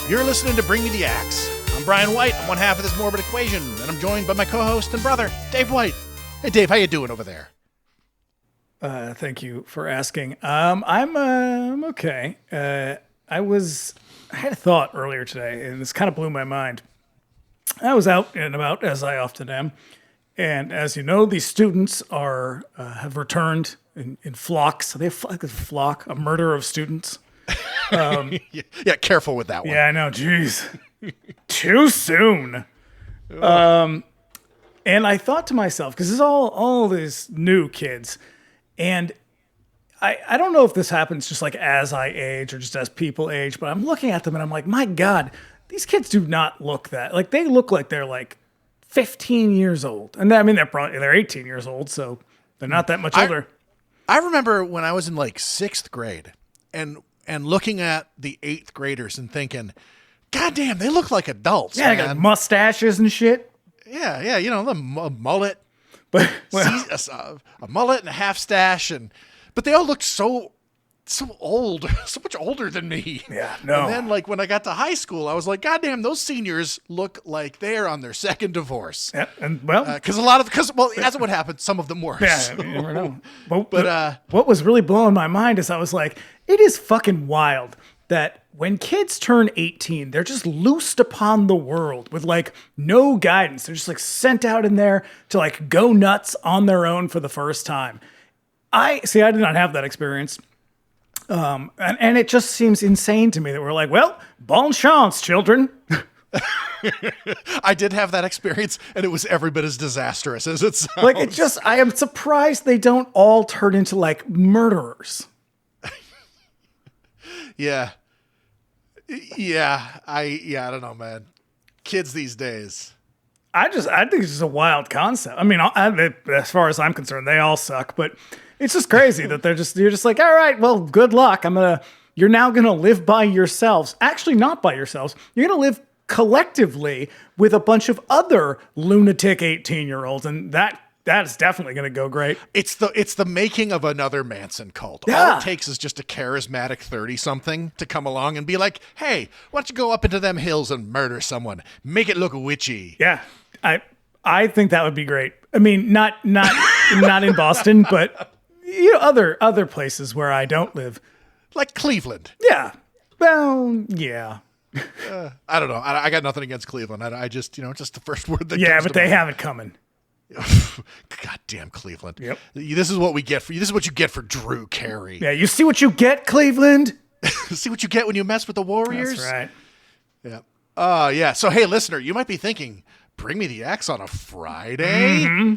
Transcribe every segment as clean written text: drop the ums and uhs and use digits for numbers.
You're listening to Bring Me the Axe. I'm Bryan White. I'm one half of this morbid equation, and I'm joined by my co-host and brother, Dave White. Hey, Dave, how you doing over there? Thank you for asking. I'm okay. I had a thought earlier today, and this kind of blew my mind. I was out and about, as I often am, and as you know, these students have returned in flocks. They have like a flock, a murder of students. Yeah, careful with that one. Yeah, I know. Jeez, too soon. And I thought to myself, because it's all these new kids, and I don't know if this happens just like as I age or just as people age, but I'm looking at them and I'm like, my God, these kids do not look that. Like, they look like they're like 15 years old. And I mean, they're 18 years old, so they're not that much older. I remember when I was in like 6th grade and looking at the 8th graders and thinking, God damn, they look like adults. Yeah, they got mustaches and shit. Yeah, you know, the mullet. But a mullet and a half stash, but they all looked so old, so much older than me. Yeah, no. And then, like, when I got to high school, I was like, God damn, those seniors look like they're on their second divorce. Yeah, and well, as it would happen, some of them were. Yeah, so. you never know. But what was really blowing my mind is I was like, it is fucking wild that when kids turn 18, they're just loosed upon the world with like no guidance. They're just like sent out in there to like go nuts on their own for the first time. I did not have that experience. And it just seems insane to me that we're like, well, bon chance, children. I did have that experience, and it was every bit as disastrous as it sounds. Like, I am surprised they don't all turn into like murderers. Yeah. I don't know, man. Kids these days. I think it's just a wild concept. I mean, as far as I'm concerned, they all suck, but it's just crazy that you're just like, all right, well, good luck. You're now going to live by yourselves. Actually, not by yourselves. You're going to live collectively with a bunch of other lunatic 18-year-olds. And that is definitely going to go great. It's the making of another Manson cult. Yeah. All it takes is just a charismatic 30-something to come along and be like, hey, why don't you go up into them hills and murder someone? Make it look witchy. Yeah. I think that would be great. I mean, not in Boston, but you know, other places where I don't live. Like Cleveland. Yeah. Well, yeah. I don't know. I got nothing against Cleveland. I just, just the first word that yeah, comes but to they mind. have it coming. Goddamn Cleveland. Yep. This is what we get for you. This is what you get for Drew Carey. Yeah, you see what you get, Cleveland? See what you get when you mess with the Warriors? That's right. Yeah. Yeah. So, hey, listener, you might be thinking, bring me the axe on a Friday? Mm-hmm.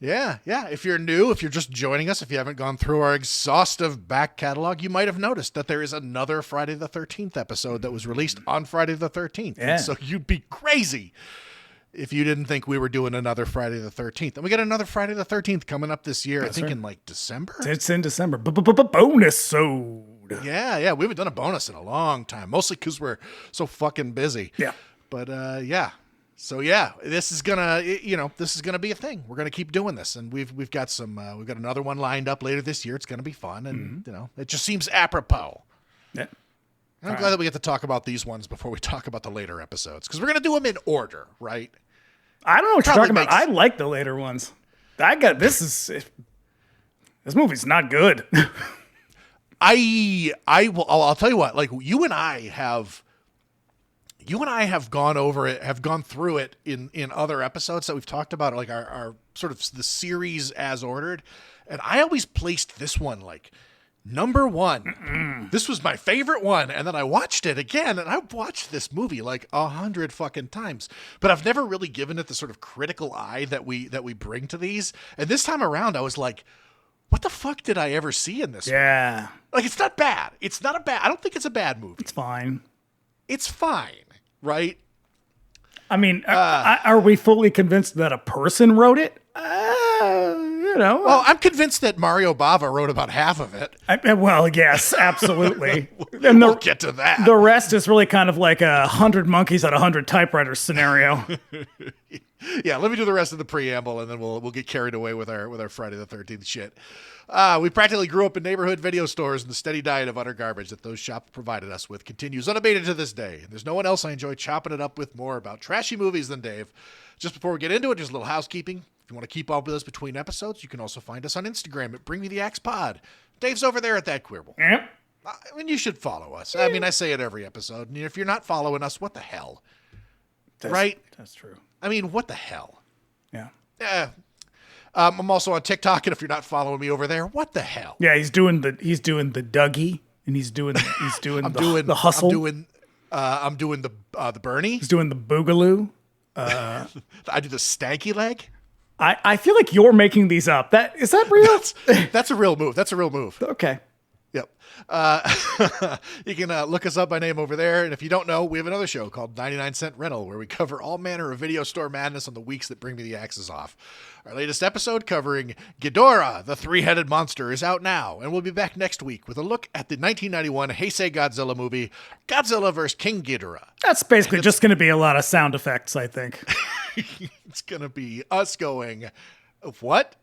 Yeah. If you're new, if you're just joining us, if you haven't gone through our exhaustive back catalog, you might have noticed that there is another Friday the 13th episode that was released on Friday the 13th. Yeah. And so you'd be crazy if you didn't think we were doing another Friday the 13th. And we got another Friday the 13th coming up this year. That's I think right. in like December. It's in December. Bonus-sode. Yeah. We haven't done a bonus in a long time, mostly because we're so fucking busy. Yeah. But yeah. So yeah, this is gonna be a thing. We're gonna keep doing this, and we've got another one lined up later this year. It's gonna be fun, and it just seems apropos. Yeah. I'm glad that we get to talk about these ones before we talk about the later episodes, because we're gonna do them in order, right? I don't know what you're Probably talking about. I like the later ones. This movie's not good. I'll tell you what. Like you and I have gone over it, have gone through it in other episodes that we've talked about, like our sort of the series as ordered. And I always placed this one like number one. Mm-mm. This was my favorite one. And then I watched it again, and I've watched this movie like 100 fucking times, but I've never really given it the sort of critical eye that we bring to these. And this time around, I was like, what the fuck did I ever see in this Yeah. movie? Like, it's not bad. I don't think it's a bad movie. It's fine. It's fine. Right? I mean, are we fully convinced that a person wrote it? Well, I'm convinced that Mario Bava wrote about half of it. Well, yes, absolutely. And we'll get to that. The rest is really kind of like 100 monkeys at 100 typewriters scenario. Yeah, let me do the rest of the preamble, and then we'll get carried away with our Friday the 13th shit. We practically grew up in neighborhood video stores, and the steady diet of utter garbage that those shops provided us with continues unabated to this day. There's no one else I enjoy chopping it up with more about trashy movies than Dave. Just before we get into it, just a little housekeeping. If you want to keep up with us between episodes, you can also find us on Instagram at Bring Me the Axe Pod. Dave's over there at that Queerball. Yep. I mean, you should follow us. I mean, I say it every episode. And if you're not following us, what the hell? Right? That's true. I mean, what the hell? Yeah. Yeah. I'm also on TikTok, and if you're not following me over there, what the hell? Yeah, he's doing the Dougie, and he's doing the hustle. I'm doing the Bernie. He's doing the Boogaloo. I do the stanky leg. I feel like you're making these up. Is that real? That's a real move. That's a real move. Okay. Yep. You can look us up by name over there. And if you don't know, we have another show called 99-Cent Rental, where we cover all manner of video store madness on the weeks that bring me the axes off. Our latest episode covering Ghidorah, the three-headed monster, is out now. And we'll be back next week with a look at the 1991 Heisei Godzilla movie, Godzilla vs. King Ghidorah. That's basically just going to be a lot of sound effects, I think. It's going to be us going, what?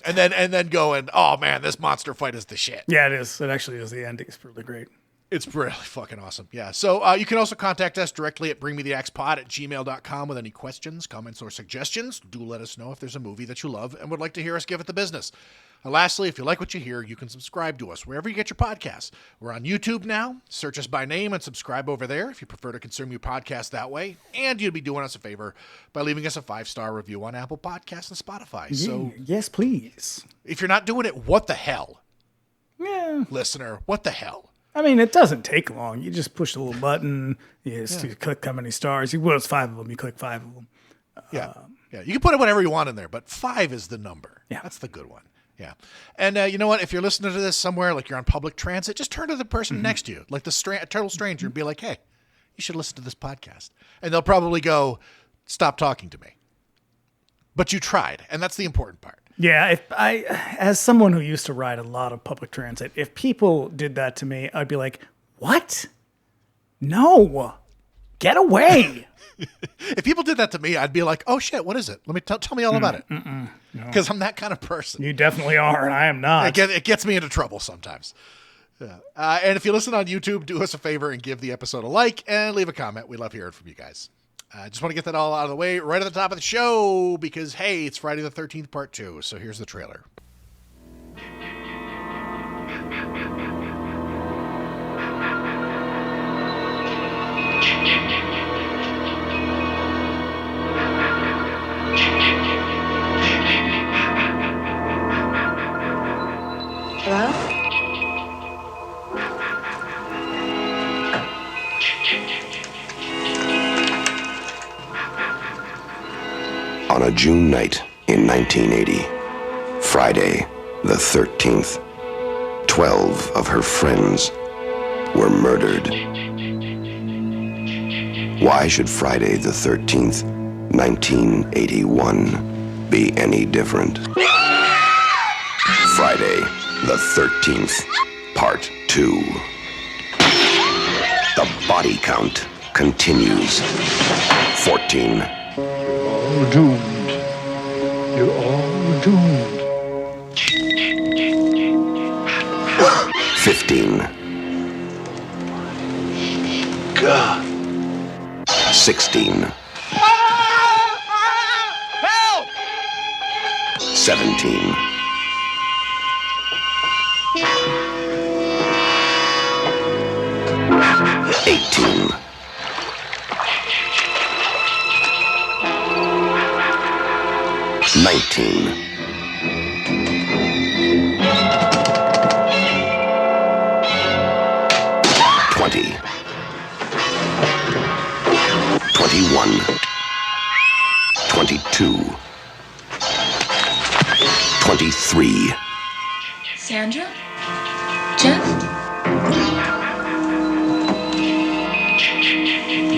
And then going, oh man, this monster fight is the shit. Yeah, it is. It actually is. The ending is really great. It's really fucking awesome. Yeah. So you can also contact us directly at bringmetheaxepod@gmail.com with any questions, comments, or suggestions. Do let us know if there's a movie that you love and would like to hear us give it the business. Lastly, if you like what you hear, you can subscribe to us wherever you get your podcasts. We're on YouTube now. Search us by name and subscribe over there if you prefer to consume your podcast that way. And you'd be doing us a favor by leaving us a 5-star review on Apple Podcasts and Spotify. So yes, please. if you're not doing it, what the hell? Yeah. Listener, what the hell? I mean, it doesn't take long. You just push the little button. You click how many stars. Well, it's 5 of them. You click 5 of them. Yeah. You can put whatever you want in there, but 5 is the number. Yeah. That's the good one. Yeah. And you know what? If you're listening to this somewhere, like you're on public transit, just turn to the person next to you, like a total stranger, and be like, hey, you should listen to this podcast. And they'll probably go, stop talking to me. But you tried. And that's the important part. Yeah. As someone who used to ride a lot of public transit, if people did that to me, I'd be like, what? No. Get away. If people did that to me, I'd be like, oh shit, what is it? Let me tell me all about it. Because I'm that kind of person. You definitely are, and I am not. It gets me into trouble sometimes. Yeah. And if you listen on YouTube, do us a favor and give the episode a like and leave a comment. We love hearing from you guys. I just want to get that all out of the way right at the top of the show because, hey, it's Friday the 13th part 2. So here's the trailer. Hello? On a June night in 1980, Friday the 13th, 12 of her friends were murdered. Why should Friday the 13th, 1981 be any different? Friday the 13th, Part 2. The body count continues. 14. All doomed. You're all doomed. 15. God. 16. Help! 17. 18. 19. 20. 21. 22. 23. Sandra? Jeff?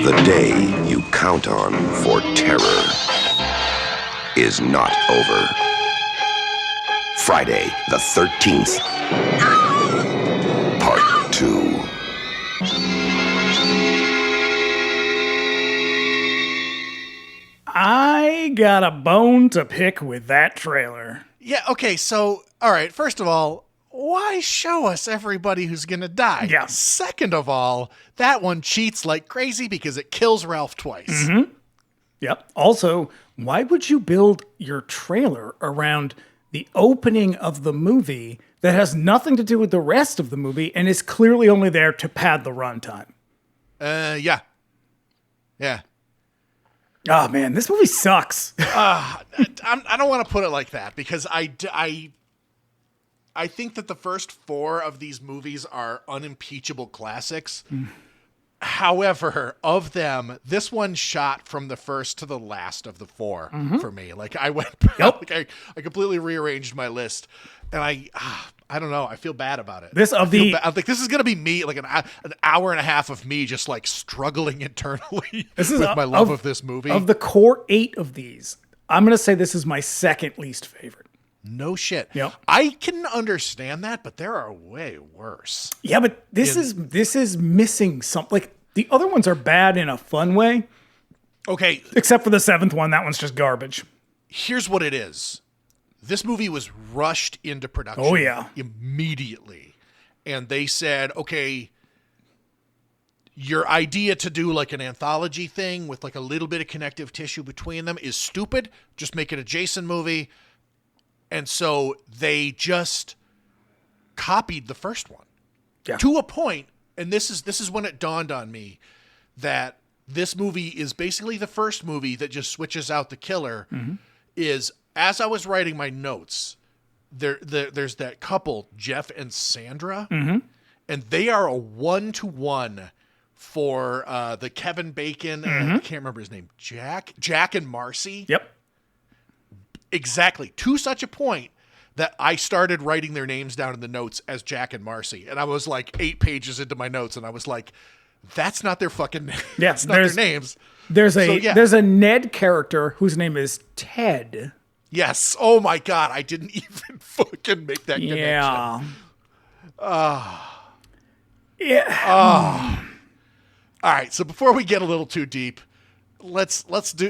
The day you count on for terror is not over. Friday the 13th, Part 2. I got a bone to pick with that trailer. Yeah, okay, so, all right, first of all, why show us everybody who's going to die? Yeah. Second of all, that one cheats like crazy because it kills Ralph twice. Mm-hmm. Yep. Also, why would you build your trailer around the opening of the movie that has nothing to do with the rest of the movie and is clearly only there to pad the runtime? Yeah. Yeah. Oh, man, this movie sucks. I don't want to put it like that because I think that the first 4 of these movies are unimpeachable classics. However, of them, this one shot from the first to the last of the 4 for me. Like I went, like I completely rearranged my list, and I don't know. I feel bad about it. I'm like, this is gonna be me, like an hour and a half of me just like struggling internally with my love of this movie. Of the core 8 of these, I'm gonna say this is my second least favorite. No shit. Yep. I can understand that, but there are way worse. Yeah, but this is missing something. Like the other ones are bad in a fun way. Okay. Except for the 7th one. That one's just garbage. Here's what it is. This movie was rushed into production. Oh, yeah. Immediately. And they said, okay, your idea to do like an anthology thing with like a little bit of connective tissue between them is stupid. Just make it a Jason movie. And so they just copied the first one to a point. And this is when it dawned on me that this movie is basically the first movie that just switches out the killer. Is as I was writing my notes, there's that couple, Jeff and Sandra, and they are a 1-to-1 for the Kevin Bacon. I can't remember his name. Jack and Marcy. Yep. Exactly. To such a point that I started writing their names down in the notes as Jack and Marcy. And I was like 8 pages into my notes and I was like, that's not their fucking name. Yeah, that's not their names. There's a Ned character whose name is Ted. Yes. Oh my God. I didn't even fucking make that connection. Yeah. All right. So before we get a little too deep,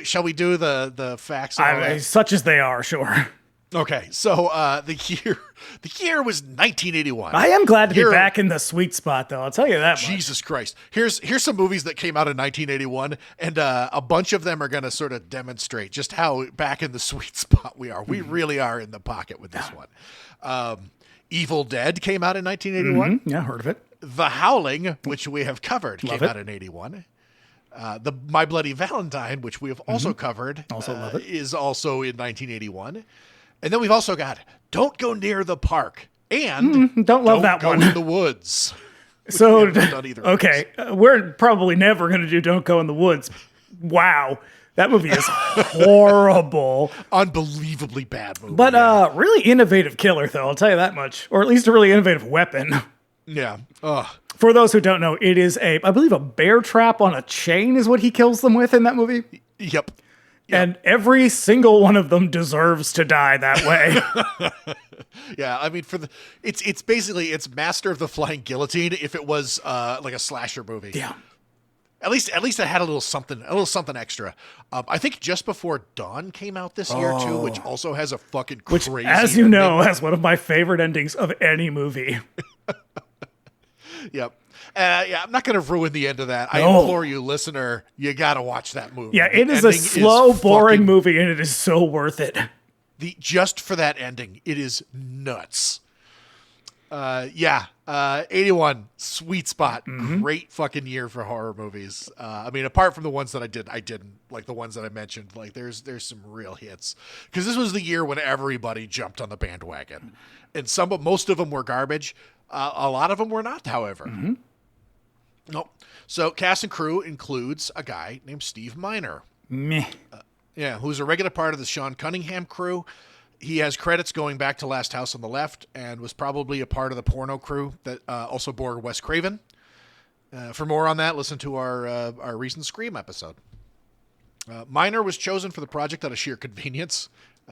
shall we do the facts? Such as they are, sure. Okay, so the year was 1981. I am glad to be back in the sweet spot, though. I'll tell you that much. Jesus Christ. Here's some movies that came out in 1981, and a bunch of them are going to sort of demonstrate just how back in the sweet spot we are. We really are in the pocket with this one. Evil Dead came out in 1981. Yeah, heard of it. The Howling, which we have covered, came out in 81. The My Bloody Valentine, which we have also covered, love it. is also in 1981. And then we've also got Don't Go Near the Park and Don't love that Go one. in the Woods. So, done either of okay, we're probably never going to do Don't Go in the Woods. Wow. That movie is horrible. Unbelievably bad movie. But really innovative killer, though, I'll tell you that much. Or at least a really innovative weapon. Yeah. Ugh. For those who don't know, it is I believe a bear trap on a chain is what he kills them with in that movie. Yep. And every single one of them deserves to die that way. Yeah, I mean, it's basically Master of the Flying Guillotine if it was like a slasher movie. Yeah. At least it had a little something extra. I think Just Before Dawn came out this year too, which also has a fucking crazy. Which, as you know, has one of my favorite endings of any movie. Yep. I'm not going to ruin the end of that. I No. implore you, listener, you got to watch that movie. Yeah, The it is a ending slow, boring fucking- movie, and it is so worth it. Just for that ending, it is nuts. 81, sweet spot. Great fucking year for horror movies. I mean, apart from the ones that I didn't like the ones that I mentioned. Like, there's some real hits because this was the year when everybody jumped on the bandwagon, and most of them were garbage. A lot of them were not, however. No. So cast and crew includes a guy named Steve Miner. Meh. Who's a regular part of the Sean Cunningham crew. He has credits going back to Last House on the Left and was probably a part of the porno crew that also bore Wes Craven. For more on that, listen to our recent Scream episode. Miner was chosen for the project out of sheer convenience,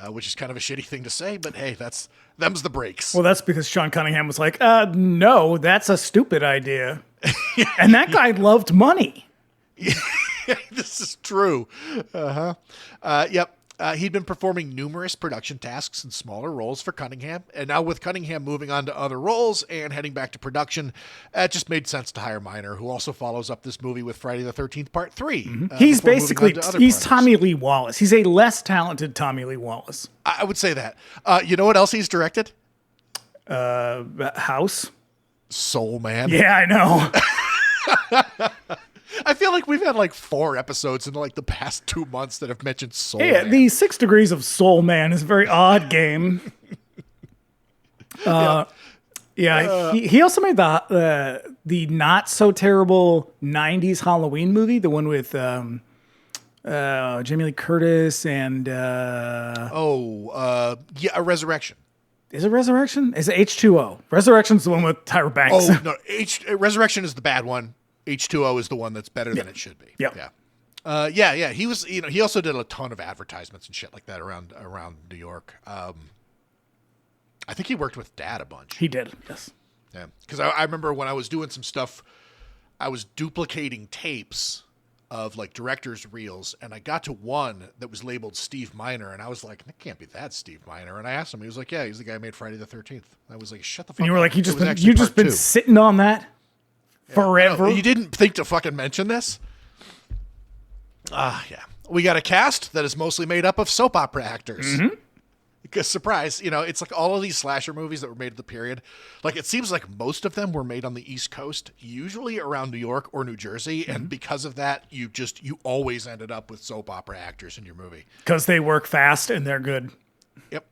which is kind of a shitty thing to say, but hey, them's the breaks. Well, that's because Sean Cunningham was like, no, that's a stupid idea. And that guy loved money. This is true. Yep. He'd been performing numerous production tasks and smaller roles for Cunningham, and now with Cunningham moving on to other roles and heading back to production, it just made sense to hire Miner, who also follows up this movie with Friday the 13th Part 3. He's basically, he's projects. Tommy Lee Wallace. He's a less talented Tommy Lee Wallace. I would say that. You know what else he's directed? House? Soul Man. Yeah, I know. I feel like we've had like 4 episodes in like the past 2 months that have mentioned Soul Yeah, Man. the 6 Degrees of Soul Man is a very odd game. He also made the not so terrible 90s Halloween movie, the one with Jamie Lee Curtis and A Resurrection. is it Resurrection? Is it H2O? Resurrection's the one with Tyra Banks. Oh no, Resurrection is the bad one. H2O is the one that's better than it should be. Yep. Yeah. He was, he also did a ton of advertisements and shit like that around New York. I think he worked with Dad a bunch. He did, yes. Yeah, because I remember when I was doing some stuff, I was duplicating tapes of like director's reels, and I got to one that was labeled Steve Miner, and I was like, "That can't be that Steve Miner." And I asked him, he was like, "Yeah, he's the guy who made Friday the 13th." I was like, "Shut the fuck And you were up." like, you It was just actually part been 2. sitting on that forever. You didn't think to fucking mention this? Yeah. We got a cast that is mostly made up of soap opera actors. Mm-hmm. Because surprise, it's like all of these slasher movies that were made at the period. Like it seems like most of them were made on the East Coast, usually around New York or New Jersey, and because of that, you always ended up with soap opera actors in your movie. Because they work fast and they're good. Yep.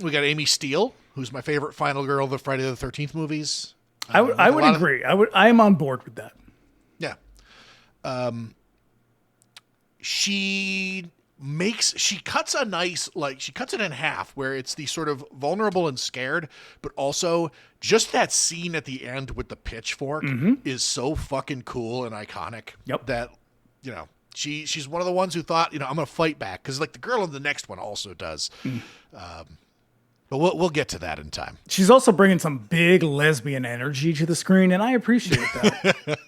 We got Amy Steele, who's my favorite final girl of the Friday the 13th movies. I would agree. I am on board with that. Yeah. She cuts it in half where it's the sort of vulnerable and scared, but also just that scene at the end with the pitchfork is so fucking cool and iconic. Yep. That, she's one of the ones who thought, I'm going to fight back. Cause like the girl in the next one also does. But we'll get to that in time. She's also bringing some big lesbian energy to the screen, and I appreciate that.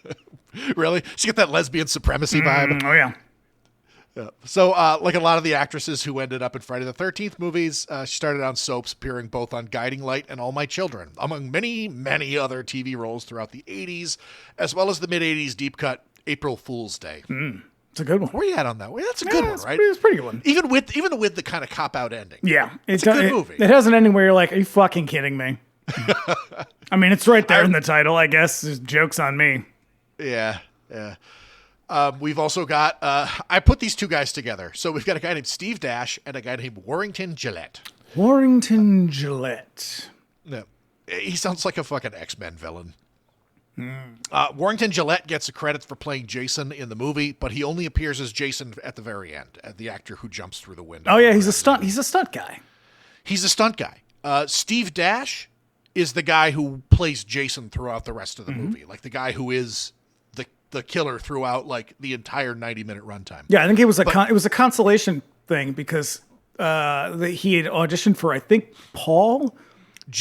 Really? She got that lesbian supremacy vibe. Oh, yeah. Yeah. So, like a lot of the actresses who ended up in Friday the 13th movies, she started on soaps, appearing both on Guiding Light and All My Children, among many, many other TV roles throughout the 80s, as well as the mid-80s deep cut April Fool's Day. It's a good one. Where you at on that? Well, that's a good one, right? It's a pretty good one. Even with the kind of cop-out ending. Yeah. It's a good movie. It has an ending where you're like, are you fucking kidding me? I mean, it's right there in the title, I guess. There's jokes on me. Yeah. We've also got, I put these two guys together. So we've got a guy named Steve Dash and a guy named Warrington Gillette. Warrington Gillette. No, he sounds like a fucking X-Men villain. Warrington Gillette gets the credit for playing Jason in the movie, but he only appears as Jason at the very end, the actor who jumps through the window. Oh yeah, he's a stunt guy. He's a stunt guy. Steve Dash is the guy who plays Jason throughout the rest of the movie, like the guy who is the killer throughout like the entire 90-minute runtime. Yeah, I think it was a consolation thing because he had auditioned for, I think, Paul.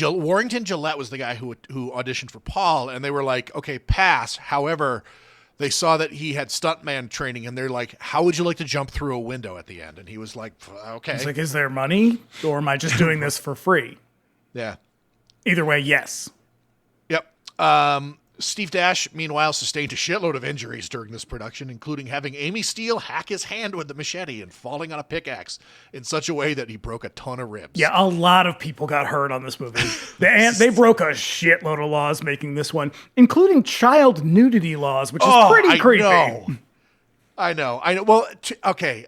Warrington Gillette was the guy who auditioned for Paul, and they were like, okay, pass. However, they saw that he had stuntman training, and they're like, how would you like to jump through a window at the end? And he was like, okay. He's like, is there money, or am I just doing this for free? Yeah. Either way, yes. Yep. Steve Dash, meanwhile, sustained a shitload of injuries during this production, including having Amy Steele hack his hand with the machete and falling on a pickaxe in such a way that he broke a ton of ribs. Yeah, a lot of people got hurt on this movie. They broke a shitload of laws making this one, including child nudity laws, which is pretty creepy. I know. Well, okay.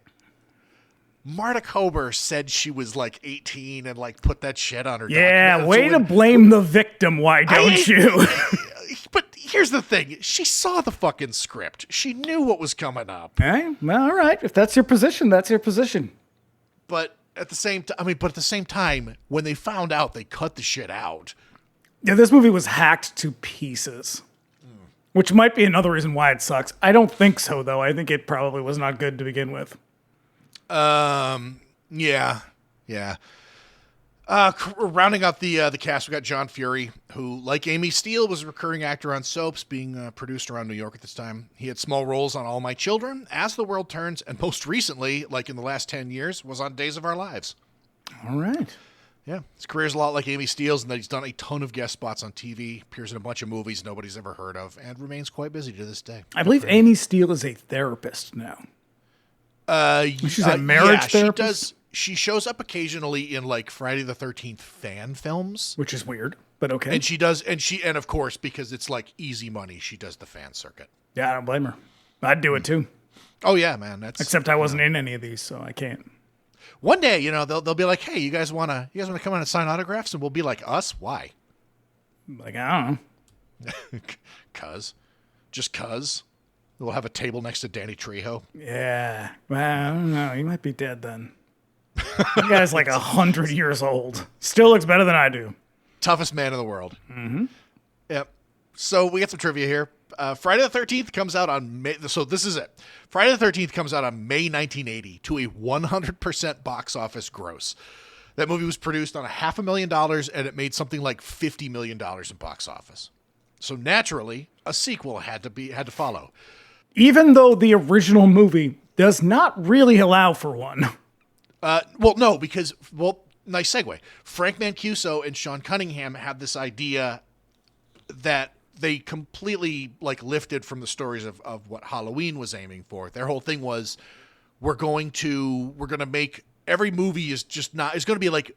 Marta Kober said she was like 18 and like put that shit on her. Yeah, document. way to blame the victim. Why don't you? But here's the thing. She saw the fucking script. She knew what was coming up. Hey, well, all right. If that's your position, that's your position. But at the same time, when they found out, they cut the shit out. Yeah, this movie was hacked to pieces, which might be another reason why it sucks. I don't think so, though. I think it probably was not good to begin with. Yeah. Rounding out the cast, we got John Fury, who, like Amy Steele, was a recurring actor on soaps being produced around New York at this time. He had small roles on All My Children, As the World Turns, and most recently, like in the last 10 years, was on Days of Our Lives. All right. Yeah, his career is a lot like Amy Steele's in that he's done a ton of guest spots on TV, appears in a bunch of movies nobody's ever heard of, and remains quite busy to this day. I believe Amy Steele is a therapist now. She's a marriage therapist? She shows up occasionally in like Friday the 13th fan films, Which is weird, but okay. And of course, because it's like easy money, she does the fan circuit. Yeah, I don't blame her. I'd do it too. Oh yeah, man. Except I wasn't in any of these, so I can't. One day, they'll be like, "Hey, you guys wanna come on and sign autographs?" And we'll be like, "Us? Why?" Like, I don't know. Cause. We'll have a table next to Danny Trejo. Yeah. Well, I don't know. He might be dead then. That guy's like 100 years old. Still looks better than I do. Toughest man in the world. Mm-hmm. Yep. So we got some trivia here. Friday the 13th comes out on May. So this is it. Friday the 13th comes out on May 1980 to a 100% box office gross. That movie was produced on $500,000 and it made something like $50 million in box office. So naturally, a sequel had to follow. Even though the original movie does not really allow for one. No, because nice segue. Frank Mancuso and Sean Cunningham had this idea that they completely like lifted from the stories of what Halloween was aiming for. Their whole thing was we're going to make every movie is going to be like,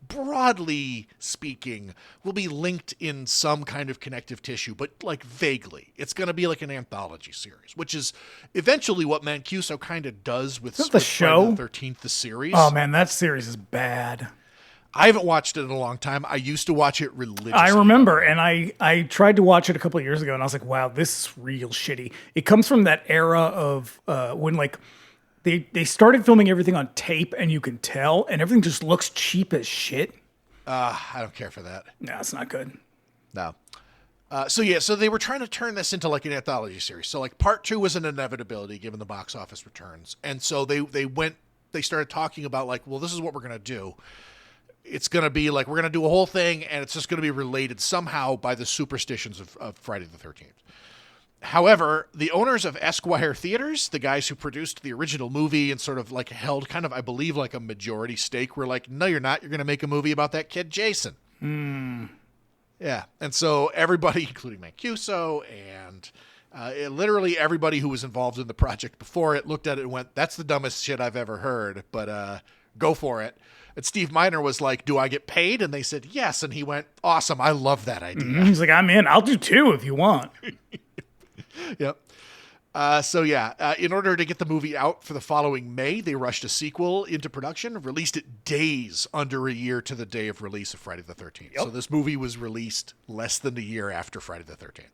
broadly speaking, will be linked in some kind of connective tissue, but like vaguely. It's going to be like an anthology series, which is eventually what Mancuso kind of does with the show? Friday the 13th, the series. Oh man, that series is bad. I haven't watched it in a long time. I used to watch it religiously. I remember, and I tried to watch it a couple of years ago, and I was like, wow, this is real shitty. It comes from that era of when like they started filming everything on tape, and you can tell, and everything just looks cheap as shit. I don't care for that. No, it's not good. No. So they were trying to turn this into like an anthology series. So like part 2 was an inevitability given the box office returns. And so they started talking about like, well, this is what we're going to do. It's going to be like, we're going to do a whole thing and it's just going to be related somehow by the superstitions of Friday the 13th. However, the owners of Esquire Theaters, the guys who produced the original movie and sort of like held kind of, I believe, like a majority stake, were like, no, you're not. You're going to make a movie about that kid, Jason. Yeah. And so everybody, including Mancuso and literally everybody who was involved in the project before it, looked at it and went, that's the dumbest shit I've ever heard, but go for it. And Steve Miner was like, do I get paid? And they said, yes. And he went, awesome. I love that idea. He's like, I'm in. I'll do 2 if you want. Yep. In order to get the movie out for the following May, they rushed a sequel into production and released it days under a year to the day of release of Friday the 13th. Yep. So this movie was released less than a year after Friday the 13th.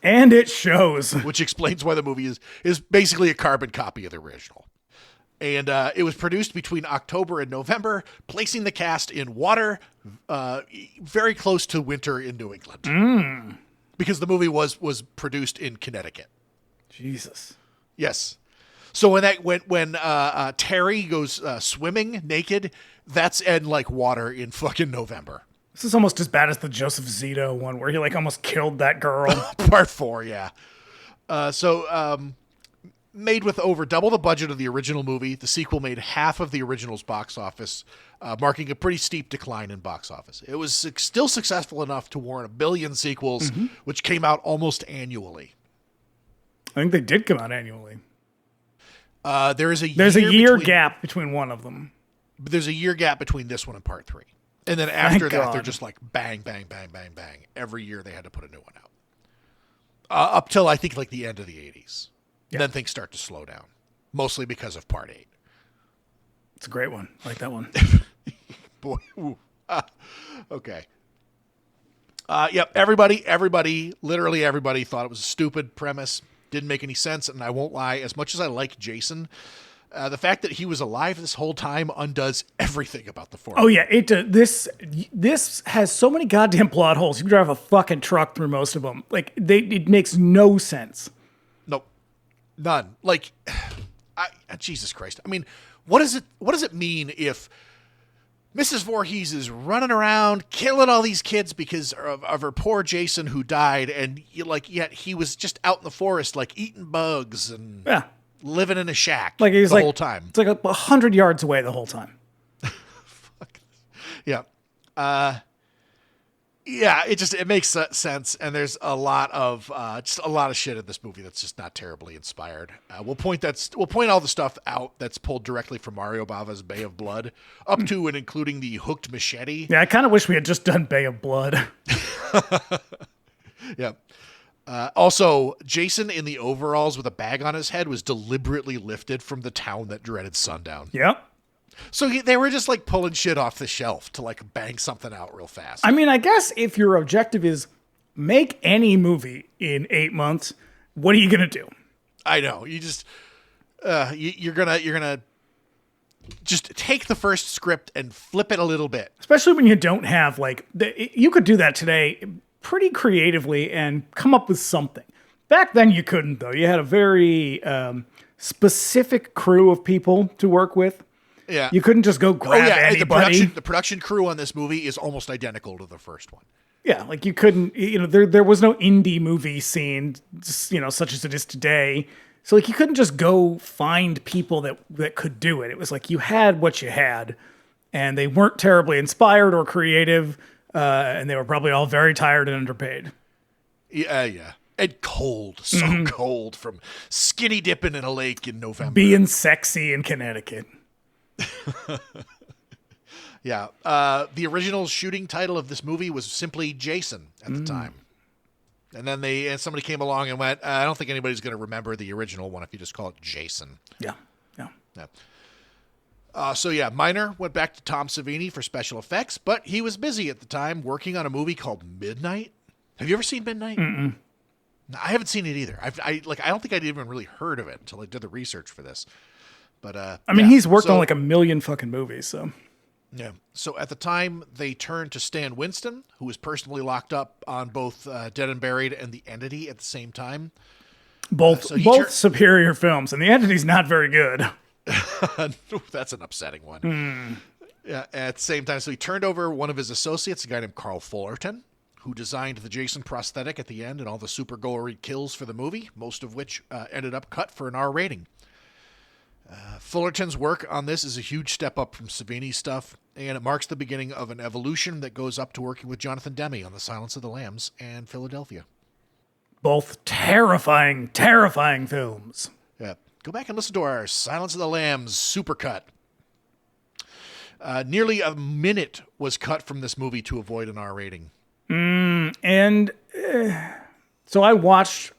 And it shows. Which explains why the movie is basically a carbon copy of the original. And it was produced between October and November, placing the cast in water very close to winter in New England. Because the movie was produced in Connecticut. Jesus. Yes. So when Terry goes swimming naked, that's in like water in fucking November. This is almost as bad as the Joseph Zito one where he like almost killed that girl. Part 4, yeah. Made with over double the budget of the original movie, the sequel made half of the original's box office, marking a pretty steep decline in box office. It was still successful enough to warrant 1 billion sequels, which came out almost annually. I think they did come out annually. There's a year gap between one of them. There's a year gap between this one and part 3. And then after that, they're just like bang, bang, bang, bang, bang. Every year they had to put a new one out. Up till I think like the end of the 80s. Yeah. Then things start to slow down, mostly because of part 8. It's a great one. I like that one. Boy. Okay. Yep. Everybody, literally everybody thought it was a stupid premise. Didn't make any sense. And I won't lie, as much as I like Jason, the fact that he was alive this whole time undoes everything about the formula. Oh yeah. This has so many goddamn plot holes. You can drive a fucking truck through most of them. Like it makes no sense. Nope. None. Like, Jesus Christ. I mean, what does it mean if Mrs. Voorhees is running around killing all these kids because of her poor Jason who died, and yet he was just out in the forest like eating bugs and living in a shack like he's the whole time. It's like 100 yards away the whole time. Yeah. Yeah, it makes sense, and there's a lot of shit in this movie that's just not terribly inspired. We'll point all the stuff out that's pulled directly from Mario Bava's Bay of Blood, up to and including the hooked machete. Yeah, I kind of wish we had just done Bay of Blood. Yeah. Also, Jason in the overalls with a bag on his head was deliberately lifted from the town that dreaded sundown. Yep. So they were just like pulling shit off the shelf to like bang something out real fast. I mean, I guess if your objective is make any movie in 8 months, what are you going to do? I know. You just you're gonna just take the first script and flip it a little bit. Especially when you don't have you could do that today pretty creatively and come up with something. Back then you couldn't, though. You had a very specific crew of people to work with. Yeah. You couldn't just go grab anybody. The production crew on this movie is almost identical to the first one. Yeah, like you couldn't, there was no indie movie scene, such as it is today. So like you couldn't just go find people that could do it. It was like you had what you had, and they weren't terribly inspired or creative, and they were probably all very tired and underpaid. Yeah. And cold, so cold from skinny dipping in a lake in November. Being sexy in Connecticut. Yeah. The original shooting title of this movie was simply Jason at the time. And then somebody came along and went, I don't think anybody's going to remember the original one if you just call it Jason. Yeah. Miner went back to Tom Savini for special effects, but he was busy at the time working on a movie called Midnight. Have you ever seen Midnight? Mm-mm. No, I haven't seen it either. I don't think I'd even really heard of it until I did the research for this. But he's worked on like a million fucking movies, so. Yeah. So at the time, they turned to Stan Winston, who was personally locked up on both Dead and Buried and The Entity at the same time. Both superior films, and The Entity's not very good. That's an upsetting one. Yeah. At the same time, so he turned over one of his associates, a guy named Carl Fullerton, who designed the Jason prosthetic at the end and all the super gory kills for the movie, most of which ended up cut for an R rating. Fullerton's work on this is a huge step up from Savini's stuff, and it marks the beginning of an evolution that goes up to working with Jonathan Demme on The Silence of the Lambs and Philadelphia. Both terrifying, terrifying films. Yeah. Go back and listen to our Silence of the Lambs supercut. Nearly a minute was cut from this movie to avoid an R rating. So I watched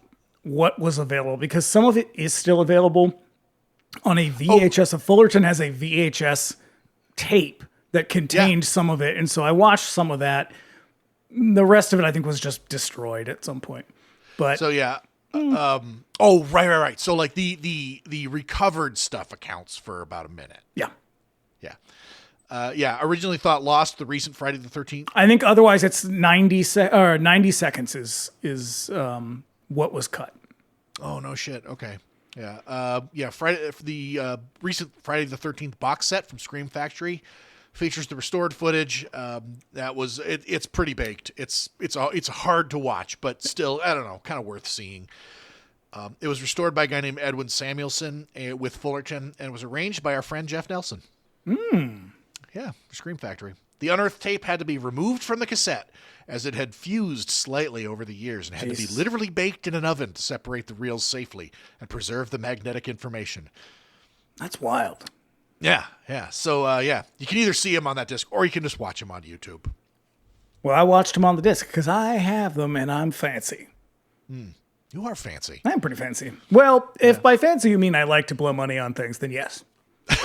what was available because some of it is still available on a VHS. Fullerton has a VHS tape that contained some of it, and so I watched some of that. The rest of it, I think, was just destroyed at some point. But so yeah. Right. So like the recovered stuff accounts for about a minute. Yeah. Originally thought Lost, the recent Friday the 13th. I think otherwise it's 90 seconds is what was cut. Oh no shit. Okay. Yeah. Friday, the recent Friday the 13th box set from Scream Factory features the restored footage. It's pretty baked. It's hard to watch, but still, I don't know, kind of worth seeing. It was restored by a guy named Edwin Samuelson with Fullerton, and was arranged by our friend Jeff Nelson. Yeah, Scream Factory. The unearthed tape had to be removed from the cassette as it had fused slightly over the years and had to be literally baked in an oven to separate the reels safely and preserve the magnetic information. That's wild. Yeah. So, you can either see him on that disc or you can just watch him on YouTube. Well, I watched him on the disc because I have them and I'm fancy. You are fancy. I'm pretty fancy. Well, if by fancy you mean I like to blow money on things, then yes.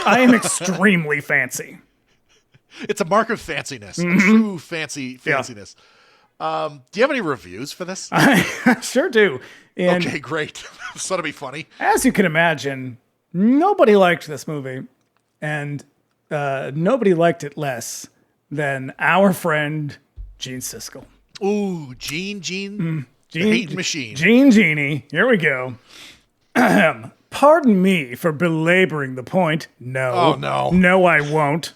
I am extremely fancy. It's a mark of fanciness, a true fanciness. Do you have any reviews for this? I sure do. And okay, great. This ought to be funny. As you can imagine, nobody liked this movie, and nobody liked it less than our friend Gene Siskel. Ooh, Gene, the hate machine. Genie. Here we go. Pardon me for belaboring the point. No. Oh, no. No, I won't.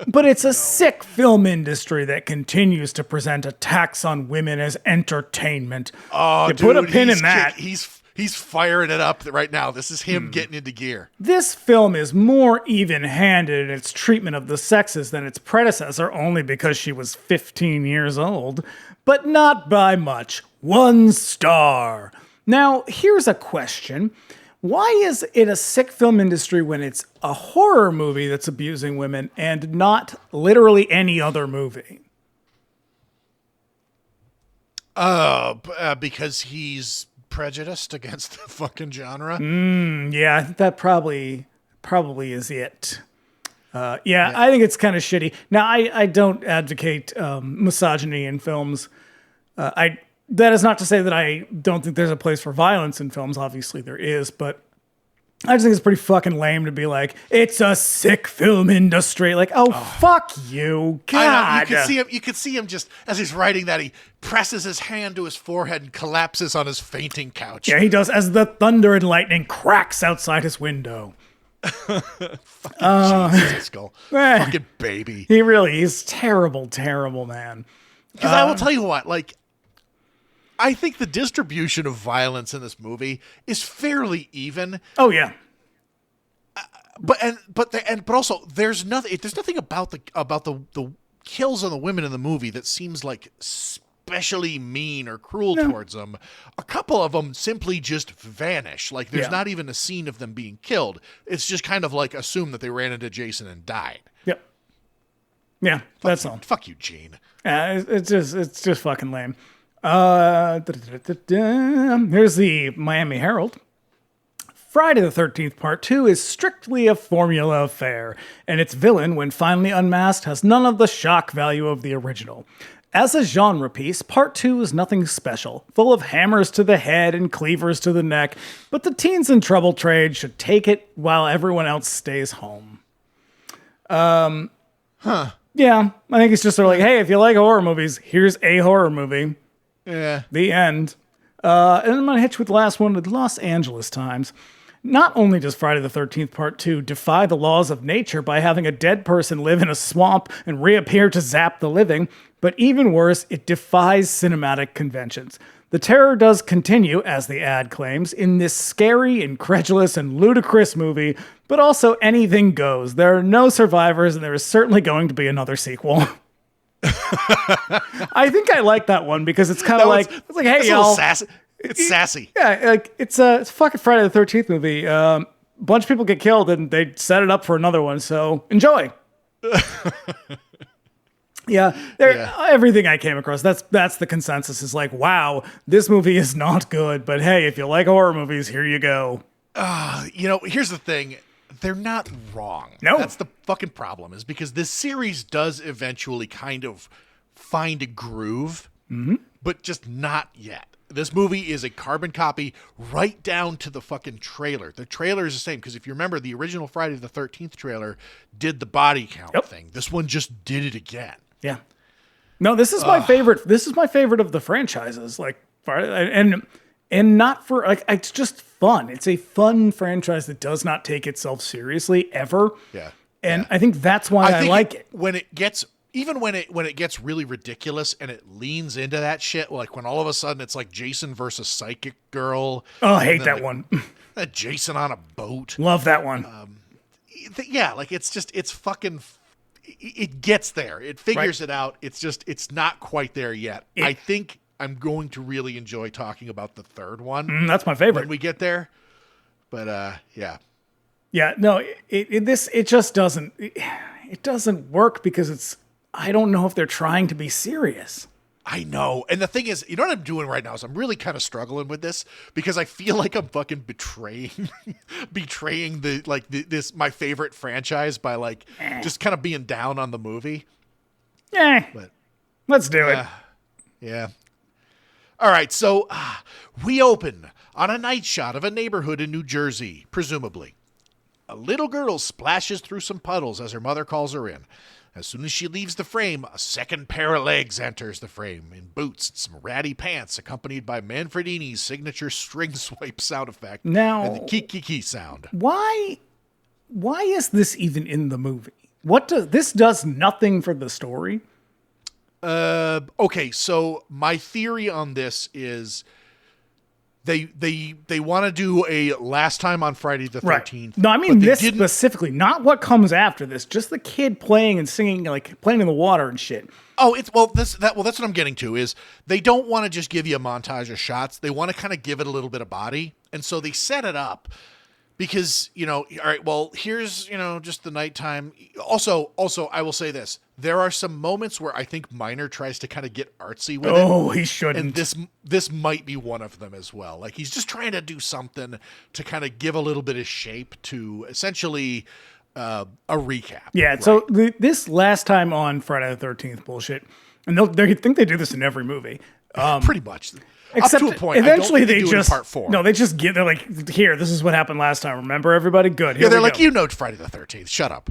But it's a sick film industry that continues to present attacks on women as entertainment. Oh, you dude, put a pin in that. He's firing it up right now. This is him getting into gear. This film is more even-handed in its treatment of the sexes than its predecessor, only because she was 15 years old, but not by much. 1 star. Now, here's a question. Why is it a sick film industry when it's a horror movie that's abusing women and not literally any other movie? Because he's prejudiced against the fucking genre. Yeah, I think that probably is it. I think it's kind of shitty. Now, I don't advocate misogyny in films. That is not to say that I don't think there's a place for violence in films. Obviously, there is, but I just think it's pretty fucking lame to be like, it's a sick film industry. Like, fuck you. God. I know. You could see him just, as he's writing that, he presses his hand to his forehead and collapses on his fainting couch. Yeah, he does, as the thunder and lightning cracks outside his window. Jesus, Skull. Fucking baby. He's terrible, terrible, man. Because I will tell you what, like, I think the distribution of violence in this movie is fairly even. Oh yeah, but also there's nothing about the kills on the women in the movie that seems like especially mean or cruel towards them. A couple of them simply just vanish. Like there's not even a scene of them being killed. It's just kind of like assume that they ran into Jason and died. Yep. Yeah, that's all. Fuck you, Gene. It's just fucking lame. Here's the Miami Herald. Friday the 13th Part 2 is strictly a formula affair, and its villain, when finally unmasked, has none of the shock value of the original. As a genre piece, Part 2 is nothing special, full of hammers to the head and cleavers to the neck, but the teens in trouble trade should take it while everyone else stays home. Yeah, I think it's just sort of like, hey, if you like horror movies, here's a horror movie. Yeah. The end. And I'm going to hit you with the last one, the Los Angeles Times. Not only does Friday the 13th Part 2 defy the laws of nature by having a dead person live in a swamp and reappear to zap the living, but even worse, it defies cinematic conventions. The terror does continue, as the ad claims, in this scary, incredulous, and ludicrous movie, but also anything goes. There are no survivors, and there is certainly going to be another sequel. I think I like that one because it's kind of like, it's like, hey, y'all. Sassy. It's sassy. Yeah, like it's a fucking Friday the 13th movie. Bunch of people get killed and they set it up for another one, so enjoy. Everything I came across, that's the consensus, is like, wow, this movie is not good, but hey, if you like horror movies, here you go. Here's the thing. They're not wrong. No. That's the fucking problem, is because this series does eventually kind of find a groove, but just not yet. This movie is a carbon copy right down to the fucking trailer. The trailer is the same, because if you remember, the original Friday the 13th trailer did the body count thing. This one just did it again. Yeah. No, this is my favorite. This is my favorite of the franchises. Like, and not for like, it's just fun. It's a fun franchise that does not take itself seriously ever. Yeah. And I think that's why I like it. When it gets really ridiculous and it leans into that shit, like when all of a sudden it's like Jason versus Psychic Girl. Oh, I hate that one. Jason on a boat. Love that one. It's fucking. It gets there. It figures it out. It's not quite there yet. I think I'm going to really enjoy talking about the third one. That's my favorite. When we get there. But yeah. Yeah, no, it just doesn't. It doesn't work because I don't know if they're trying to be serious. I know. And the thing is, you know what I'm doing right now is I'm really kind of struggling with this because I feel like I'm fucking betraying this my favorite franchise by just kind of being down on the movie. But let's do it. Yeah. All right, so we open on a night shot of a neighborhood in New Jersey, presumably. A little girl splashes through some puddles as her mother calls her in. As soon as she leaves the frame, a second pair of legs enters the frame in boots and some ratty pants, accompanied by Manfredini's signature string swipe sound effect now, and the key sound. Why is this even in the movie? This does nothing for the story. Okay, so my theory on this is they want to do a last time on Friday the 13th. Right. No, I mean this specifically, not what comes after this. Just the kid playing and singing, like playing in the water and shit. Oh, that's what I'm getting to is they don't want to just give you a montage of shots. They want to kind of give it a little bit of body, and so they set it up because all right. Well, here's just the nighttime. Also, I will say this: there are some moments where I think Minor tries to kind of get artsy with it. Oh, he shouldn't. And this might be one of them as well. Like he's just trying to do something to kind of give a little bit of shape to essentially a recap. Yeah. Right? So this last time on Friday the 13th bullshit, and they think they do this in every movie. Pretty much. Except up to a point. Eventually, they do just it in part 4. No, they just get. They're like, here. This is what happened last time. Remember, everybody? Good. Here they're we like, go. Friday the 13th. Shut up.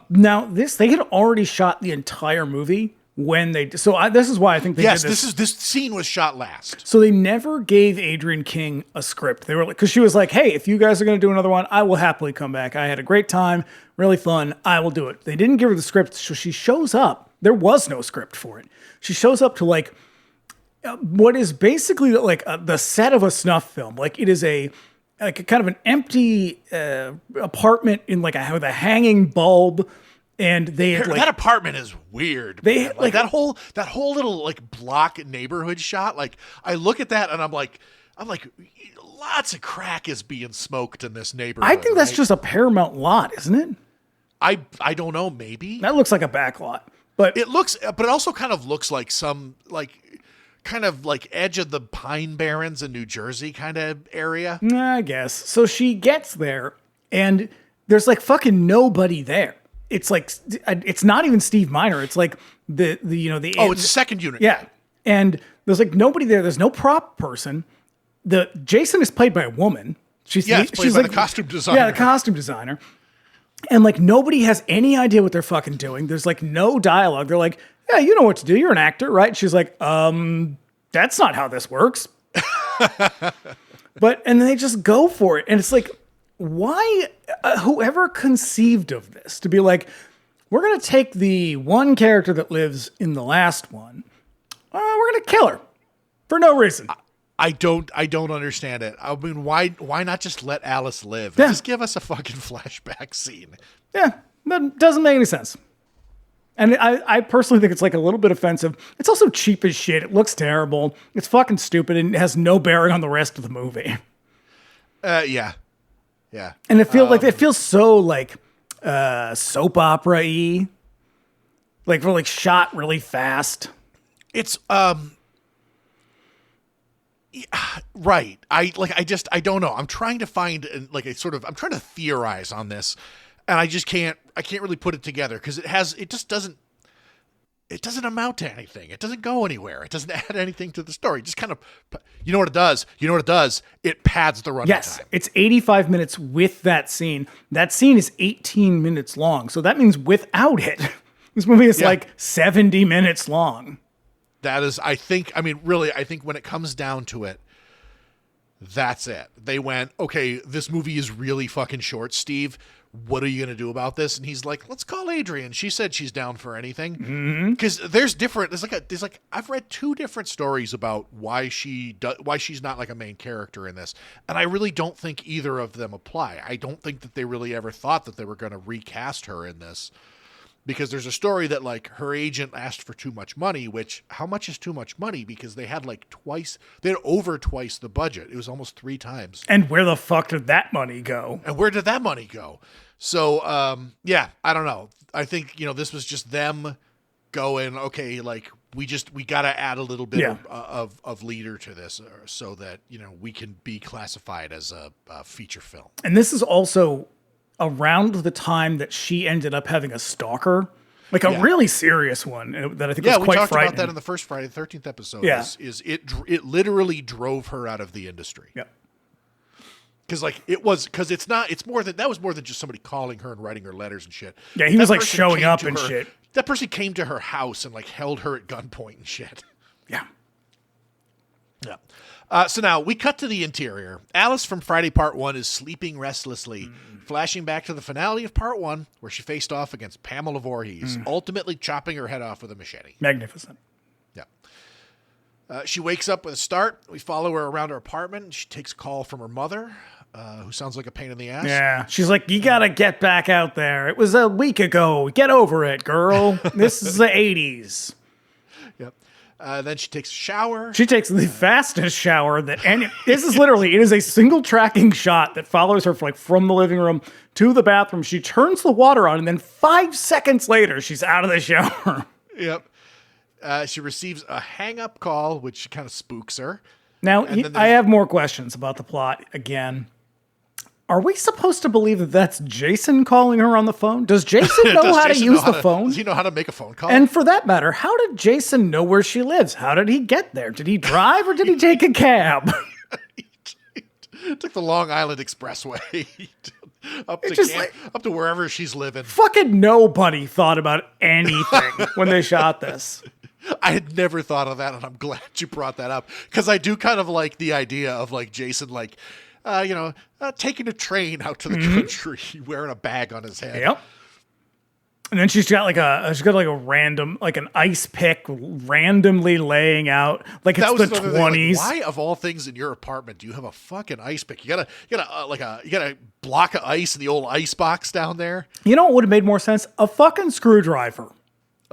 Now they had already shot the entire movie when they. So this is why I think they did this. This scene was shot last. So they never gave Adrienne King a script. They were like, because she was like, hey, if you guys are going to do another one, I will happily come back. I had a great time, really fun. I will do it. They didn't give her the script, so she shows up. There was no script for it. She shows up to like. What is basically like the set of a snuff film. Like it is a kind of an empty apartment in like with a hanging bulb, and they had, that apartment is weird. They man. Like that whole little like block neighborhood shot. Like I look at that and I'm like, lots of crack is being smoked in this neighborhood. I think that's just a Paramount lot, isn't it? I don't know. Maybe that looks like a back lot, but it also kind of looks like some kind of like edge of the Pine Barrens in New Jersey kind of area. I guess. So she gets there and there's like fucking nobody there. It's like, it's not even Steve Miner. It's like the it's second unit. Yeah. And there's like nobody there. There's no prop person. Jason is played by a woman. She's played by like the costume designer. Yeah, the costume designer. And like nobody has any idea what they're fucking doing. There's like no dialogue. They're like, yeah, you know what to do. You're an actor, right? She's like, that's not how this works. And they just go for it. And it's like, why, whoever conceived of this to be like, we're going to take the one character that lives in the last one. We're going to kill her for no reason. I don't understand it. I mean, why not just let Alice live? Yeah. Just give us a fucking flashback scene. Yeah, that doesn't make any sense. And I personally think it's like a little bit offensive. It's also cheap as shit. It looks terrible. It's fucking stupid and it has no bearing on the rest of the movie. Yeah. And it feels so like soap opera-y. Like we're like shot really fast. It's right. I don't know. I'm trying to find I'm trying to theorize on this. And I can't really put it together because it doesn't amount to anything. It doesn't go anywhere. It doesn't add anything to the story. It just kind of, you know what it does? It pads the runtime. Yes, it's 85 minutes with that scene. That scene is 18 minutes long. So that means without it, this movie is like 70 minutes long. That is, I think when it comes down to it, that's it. They went, okay, this movie is really fucking short, Steve. What are you going to do about this? And he's like, let's call Adrienne. She said she's down for anything. Because I've read 2 different stories about why she's not like a main character in this. And I really don't think either of them apply. I don't think that they really ever thought that they were going to recast her in this. Because there's a story that like her agent asked for too much money, which how much is too much money? Because they had over twice the budget. It was almost 3 times. And where the fuck did that money go? So, I don't know. I think, this was just them going, okay, like we got to add a little bit of leader to this so that, we can be classified as a feature film. And this is also around the time that she ended up having a stalker, like a really serious one that I think was quite frightening. Yeah, we talked about that in the first Friday the 13th episode. Yeah. It literally drove her out of the industry. Yeah. Because it's more than just somebody calling her and writing her letters and shit. Yeah, he was like showing up and shit. That person came to her house and like held her at gunpoint and shit. Yeah. Yeah. So now we cut to the interior. Alice from Friday Part 1 is sleeping restlessly, flashing back to the finale of Part 1, where she faced off against Pamela Voorhees, ultimately chopping her head off with a machete. Magnificent. Yeah. She wakes up with a start. We follow her around her apartment. She takes a call from her mother, who sounds like a pain in the ass. Yeah. She's like, you got to get back out there. It was a week ago. Get over it, girl. This is the 80s. Yep. Then she takes a shower. She takes the fastest shower that any. This is literally, it is a single tracking shot that follows her from the living room to the bathroom. She turns the water on, and then 5 seconds later, she's out of the shower. Yep. She receives a hang-up call, which kind of spooks her. Now, I have more questions about the plot again. Are we supposed to believe that that's Jason calling her on the phone? Does Jason know how to use the phone? Does he know how to make a phone call? And for that matter, how did Jason know where she lives? How did he get there? Did he drive or did he take a cab? He took the Long Island Expressway up to wherever she's living. Fucking nobody thought about anything when they shot this. I had never thought of that, and I'm glad you brought that up, because I do kind of like the idea of like Jason, like, taking a train out to the country, wearing a bag on his head. Yep. And then she's got like a random, like an ice pick randomly laying out like it's the 20s. Like, why of all things in your apartment do you have a fucking ice pick? You got a block of ice in the old ice box down there. You know what would have made more sense? A fucking screwdriver.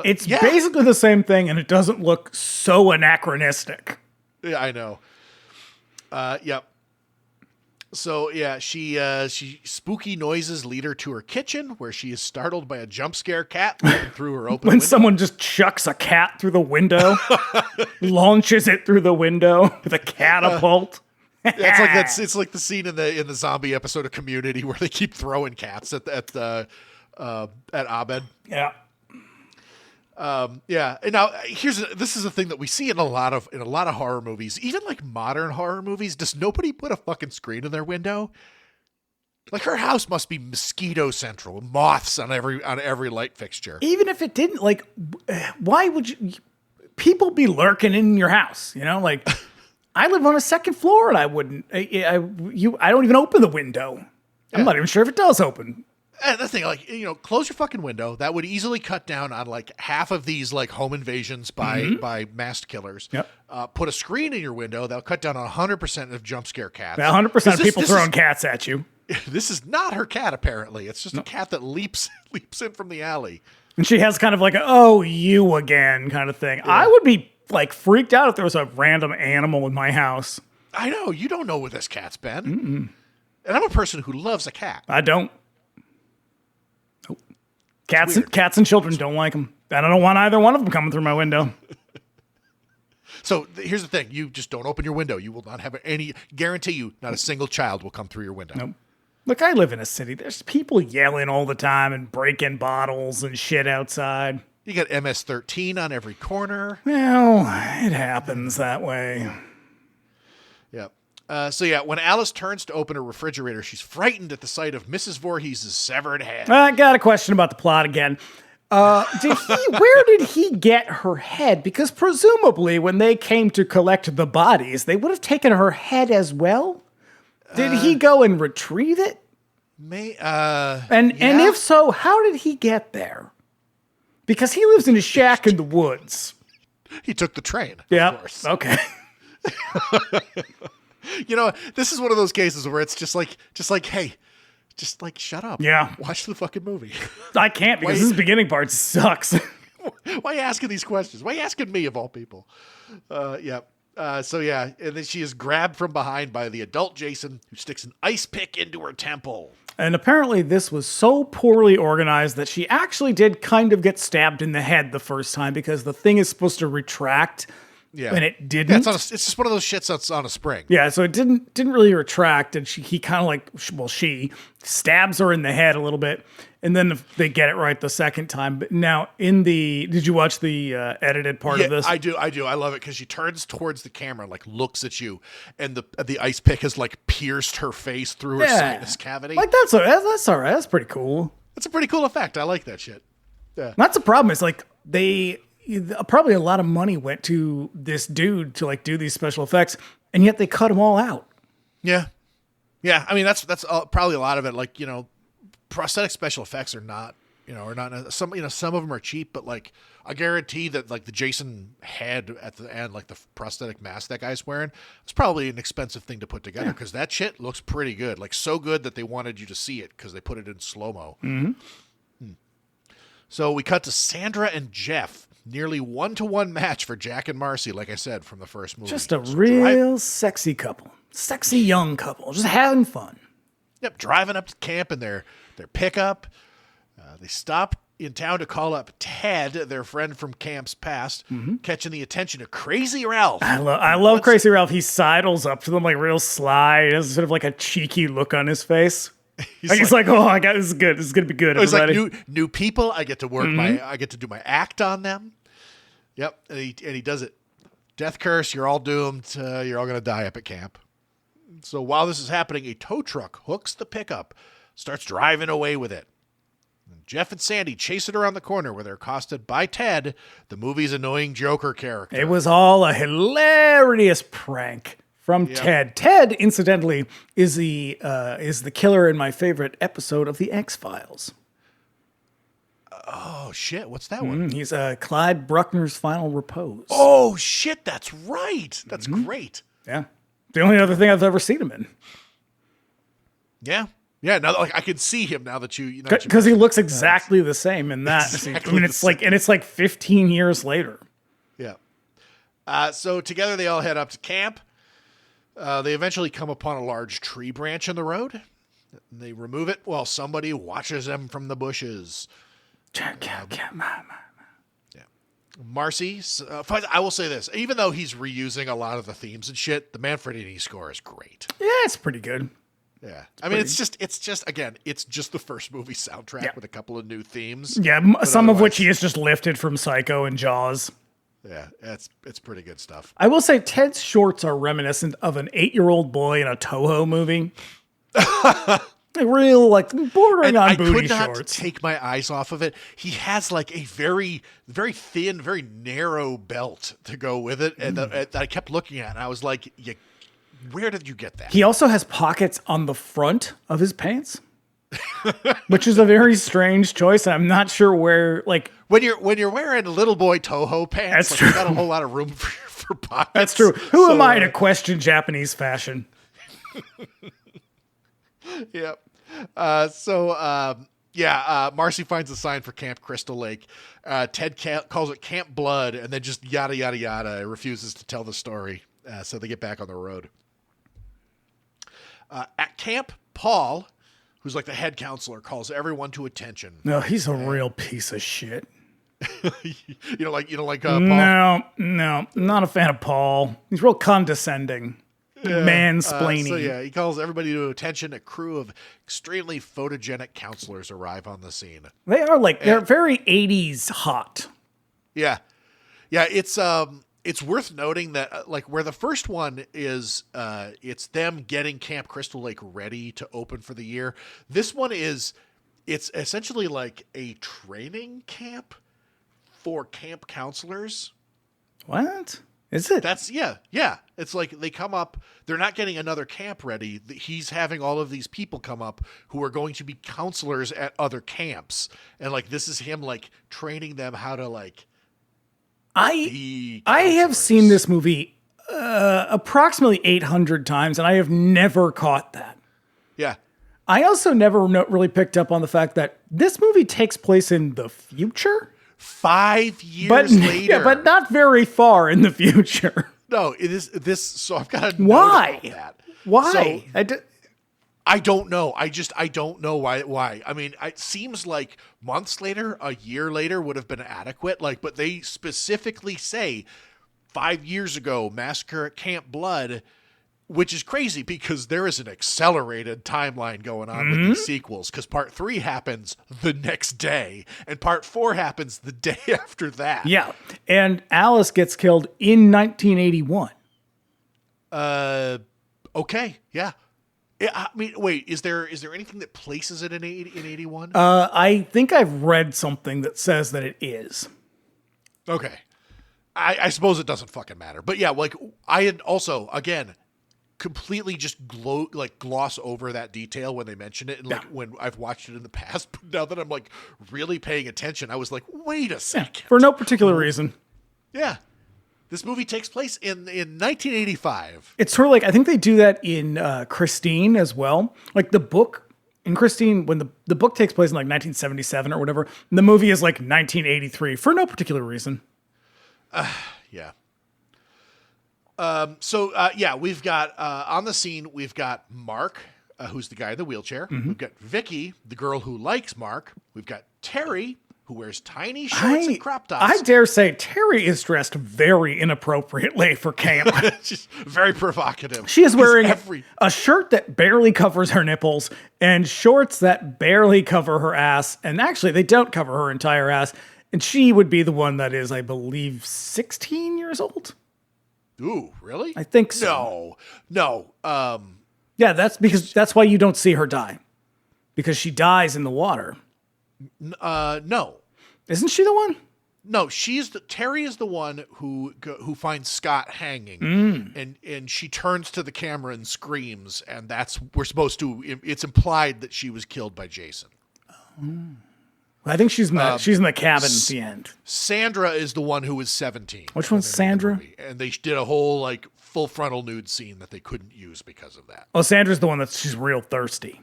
It's basically the same thing, and it doesn't look so anachronistic. Yeah, I know. Yep. So yeah, she spooky noises lead her to her kitchen, where she is startled by a jump scare cat looking through her open window. Someone just chucks a cat through the window, launches it through the window with a catapult. It's like the scene in the zombie episode of Community where they keep throwing cats at Abed. Yeah. Yeah. And now this is a thing that we see in a lot of horror movies, even like modern horror movies. Does nobody put a fucking screen in their window? Like, her house must be mosquito central, moths on every light fixture. Even if it didn't, like, why would people be lurking in your house? You know, like, I live on a second floor and I wouldn't. I don't even open the window. I'm not even sure if it does open. And the thing, like, close your fucking window. That would easily cut down on like half of these like home invasions by masked killers. Yep. Put a screen in your window. That'll cut down on 100% of jump scare cats. 100% of people throwing cats at you. This is not her cat, apparently. It's just a cat that leaps in from the alley. And she has kind of like a, oh, you again kind of thing. Yeah. I would be like freaked out if there was a random animal in my house. I know. You don't know where this cat's been. Mm-mm. And I'm a person who loves a cat. I don't. Nope. Cats and children don't like them. And I don't want either one of them coming through my window. So here's the thing. You just don't open your window. You will not have guarantee you, not a single child will come through your window. Nope. Look, I live in a city. There's people yelling all the time and breaking bottles and shit outside. You got MS-13 on every corner. Well, it happens that way. Yep. When Alice turns to open her refrigerator, she's frightened at the sight of Mrs. Voorhees' severed head. I got a question about the plot again. Where did he get her head? Because presumably when they came to collect the bodies, they would have taken her head as well. Did he go and retrieve it? And if so, how did he get there? Because he lives in a shack in the woods. He took the train. Yeah. Of course. Okay. This is one of those cases where it's just like, hey, just like shut up. Yeah. Watch the fucking movie. I can't because this beginning part sucks. Why are you asking these questions? Why are you asking me of all people? Yeah. And then she is grabbed from behind by the adult Jason, who sticks an ice pick into her temple. And apparently this was so poorly organized that she actually did kind of get stabbed in the head the first time because the thing is supposed to retract. Yeah. And it didn't. Yeah, it's just one of those shits that's on a spring. Yeah, so it didn't really retract, and she kind of like, she stabs her in the head a little bit, and then they get it right the second time. But now, did you watch the edited part of this? I do. I love it because she turns towards the camera, like looks at you, and the ice pick has like pierced her face through her sinus cavity. Like that's all right. That's pretty cool. That's a pretty cool effect. I like that shit. Yeah. That's the problem. It's like probably a lot of money went to this dude to like do these special effects, and yet they cut them all out. Yeah. Yeah. I mean, that's probably a lot of it. Like, prosthetic special effects are not, some of them are cheap, but like I guarantee that like the Jason head at the end, like the prosthetic mask that guy's wearing, it's probably an expensive thing to put together because that shit looks pretty good. Like so good that they wanted you to see it because they put it in slow-mo. Mm-hmm. So we cut to Sandra and Jeff. Nearly 1-to-1 match for Jack and Marcy, like I said, from the first movie. Just a real sexy couple. Sexy young couple. Just having fun. Yep, driving up to camp in their pickup. They stop in town to call up Ted, their friend from camp's past, catching the attention of Crazy Ralph. I love Crazy Ralph. He sidles up to them like real sly. He has sort of like a cheeky look on his face. He's like, oh, I got this is good. This is gonna be good. It's everybody. like new people. I get to work I get to do my act on them. Yep, and he does it. Death curse. You're all doomed. You're all gonna die up at camp. So while this is happening, a tow truck hooks the pickup, starts driving away with it. Jeff and Sandy chase it around the corner where they're accosted by Ted, the movie's annoying Joker character. It was all a hilarious prank from Ted. Ted, incidentally, is the killer in my favorite episode of The X-Files. Oh, shit. What's that one? He's Clyde Bruckner's Final Repose. Oh, shit. That's right. That's great. Yeah. The only other thing I've ever seen him in. Yeah. Yeah, now like I can see him now that you because he looks exactly the same in that. Exactly I mean, it's like 15 years later. Yeah. So together they all head up to camp. They eventually come upon a large tree branch in the road. They remove it while somebody watches them from the bushes. Marcy, I will say this: even though he's reusing a lot of the themes and shit, the Manfredini score is great. Yeah, it's pretty good. Yeah, I mean, it's just again, it's just the first movie soundtrack with a couple of new themes. Yeah, some of which he has just lifted from Psycho and Jaws. Yeah, it's pretty good stuff. I will say Ted's shorts are reminiscent of an 8-year-old boy in a Toho movie. Real, like, bordering on booty shorts. I could not take my eyes off of it. He has, like, a very, very thin, very narrow belt to go with it, and that I kept looking at, and I was like, where did you get that? He also has pockets on the front of his pants, which is a very strange choice, and I'm not sure where, like... When you're wearing little boy Toho pants, like, you got a whole lot of room for pockets. That's true. Who am I to question Japanese fashion? Yep. Marcy finds a sign for Camp Crystal Lake. Ted calls it Camp Blood, and then just yada, yada, yada, refuses to tell the story. So they get back on the road. At camp, Paul, who's like the head counselor, calls everyone to attention. No, he's a real piece of shit. you don't like Paul? No, not a fan of Paul. He's real condescending. Mansplaining. He calls everybody to attention. A crew of extremely photogenic counselors arrive on the scene. They are they're very 80s hot. Yeah. Yeah, it's worth noting that like where the first one is it's them getting Camp Crystal Lake ready to open for the year. This one it's essentially like a training camp for camp counselors. What? Is it? Yeah. It's like they come up, they're not getting another camp ready. He's having all of these people come up who are going to be counselors at other camps. And like, this is him like training them how to like, I have seen this movie approximately 800 times and I have never caught that. Yeah. I also never really picked up on the fact that this movie takes place in the future. 5 years later. Yeah, but not very far in the future. No, it is this. So I've got to Why? That. Why? So, I don't know. I don't know why. I mean, it seems like months later, a year later would have been adequate. Like, but they specifically say 5 years ago, massacre at Camp Blood, which is crazy because there is an accelerated timeline going on with these sequels. Because part 3 happens the next day, and part 4 happens the day after that. Yeah, and Alice gets killed in 1981. Okay, yeah. I mean, wait, is there anything that places it in 81? I think I've read something that says that it is. Okay. I suppose it doesn't fucking matter. But yeah, like I had also, again, completely just gloss over that detail when they mention it. And like when I've watched it in the past, but now that I'm like really paying attention, I was like, wait a second. For no particular reason. Yeah. This movie takes place in 1985. It's sort of like, I think they do that in Christine as well. Like the book in Christine, when the book takes place in like 1977 or whatever, the movie is like 1983 for no particular reason. Yeah. We've got on the scene, we've got Mark, who's the guy in the wheelchair. Mm-hmm. We've got Vicky, the girl who likes Mark. We've got Terry, who wears tiny shorts and crop tops. I dare say Terry is dressed very inappropriately for camp. She's very provocative. She is wearing a shirt that barely covers her nipples and shorts that barely cover her ass. And actually, they don't cover her entire ass. And she would be the one that is, I believe, 16 years old. Ooh, really? I think so. No. Yeah, that's why you don't see her die. Because she dies in the water. No. Isn't she the one? No, Terry is the one who finds Scott hanging, and she turns to the camera and screams, and it's implied that she was killed by Jason. I think she's in the cabin at the end. Sandra is the one who was 17. Which one's Sandra? And they did a whole like full frontal nude scene that they couldn't use because of that. Oh, Sandra's the one she's real thirsty.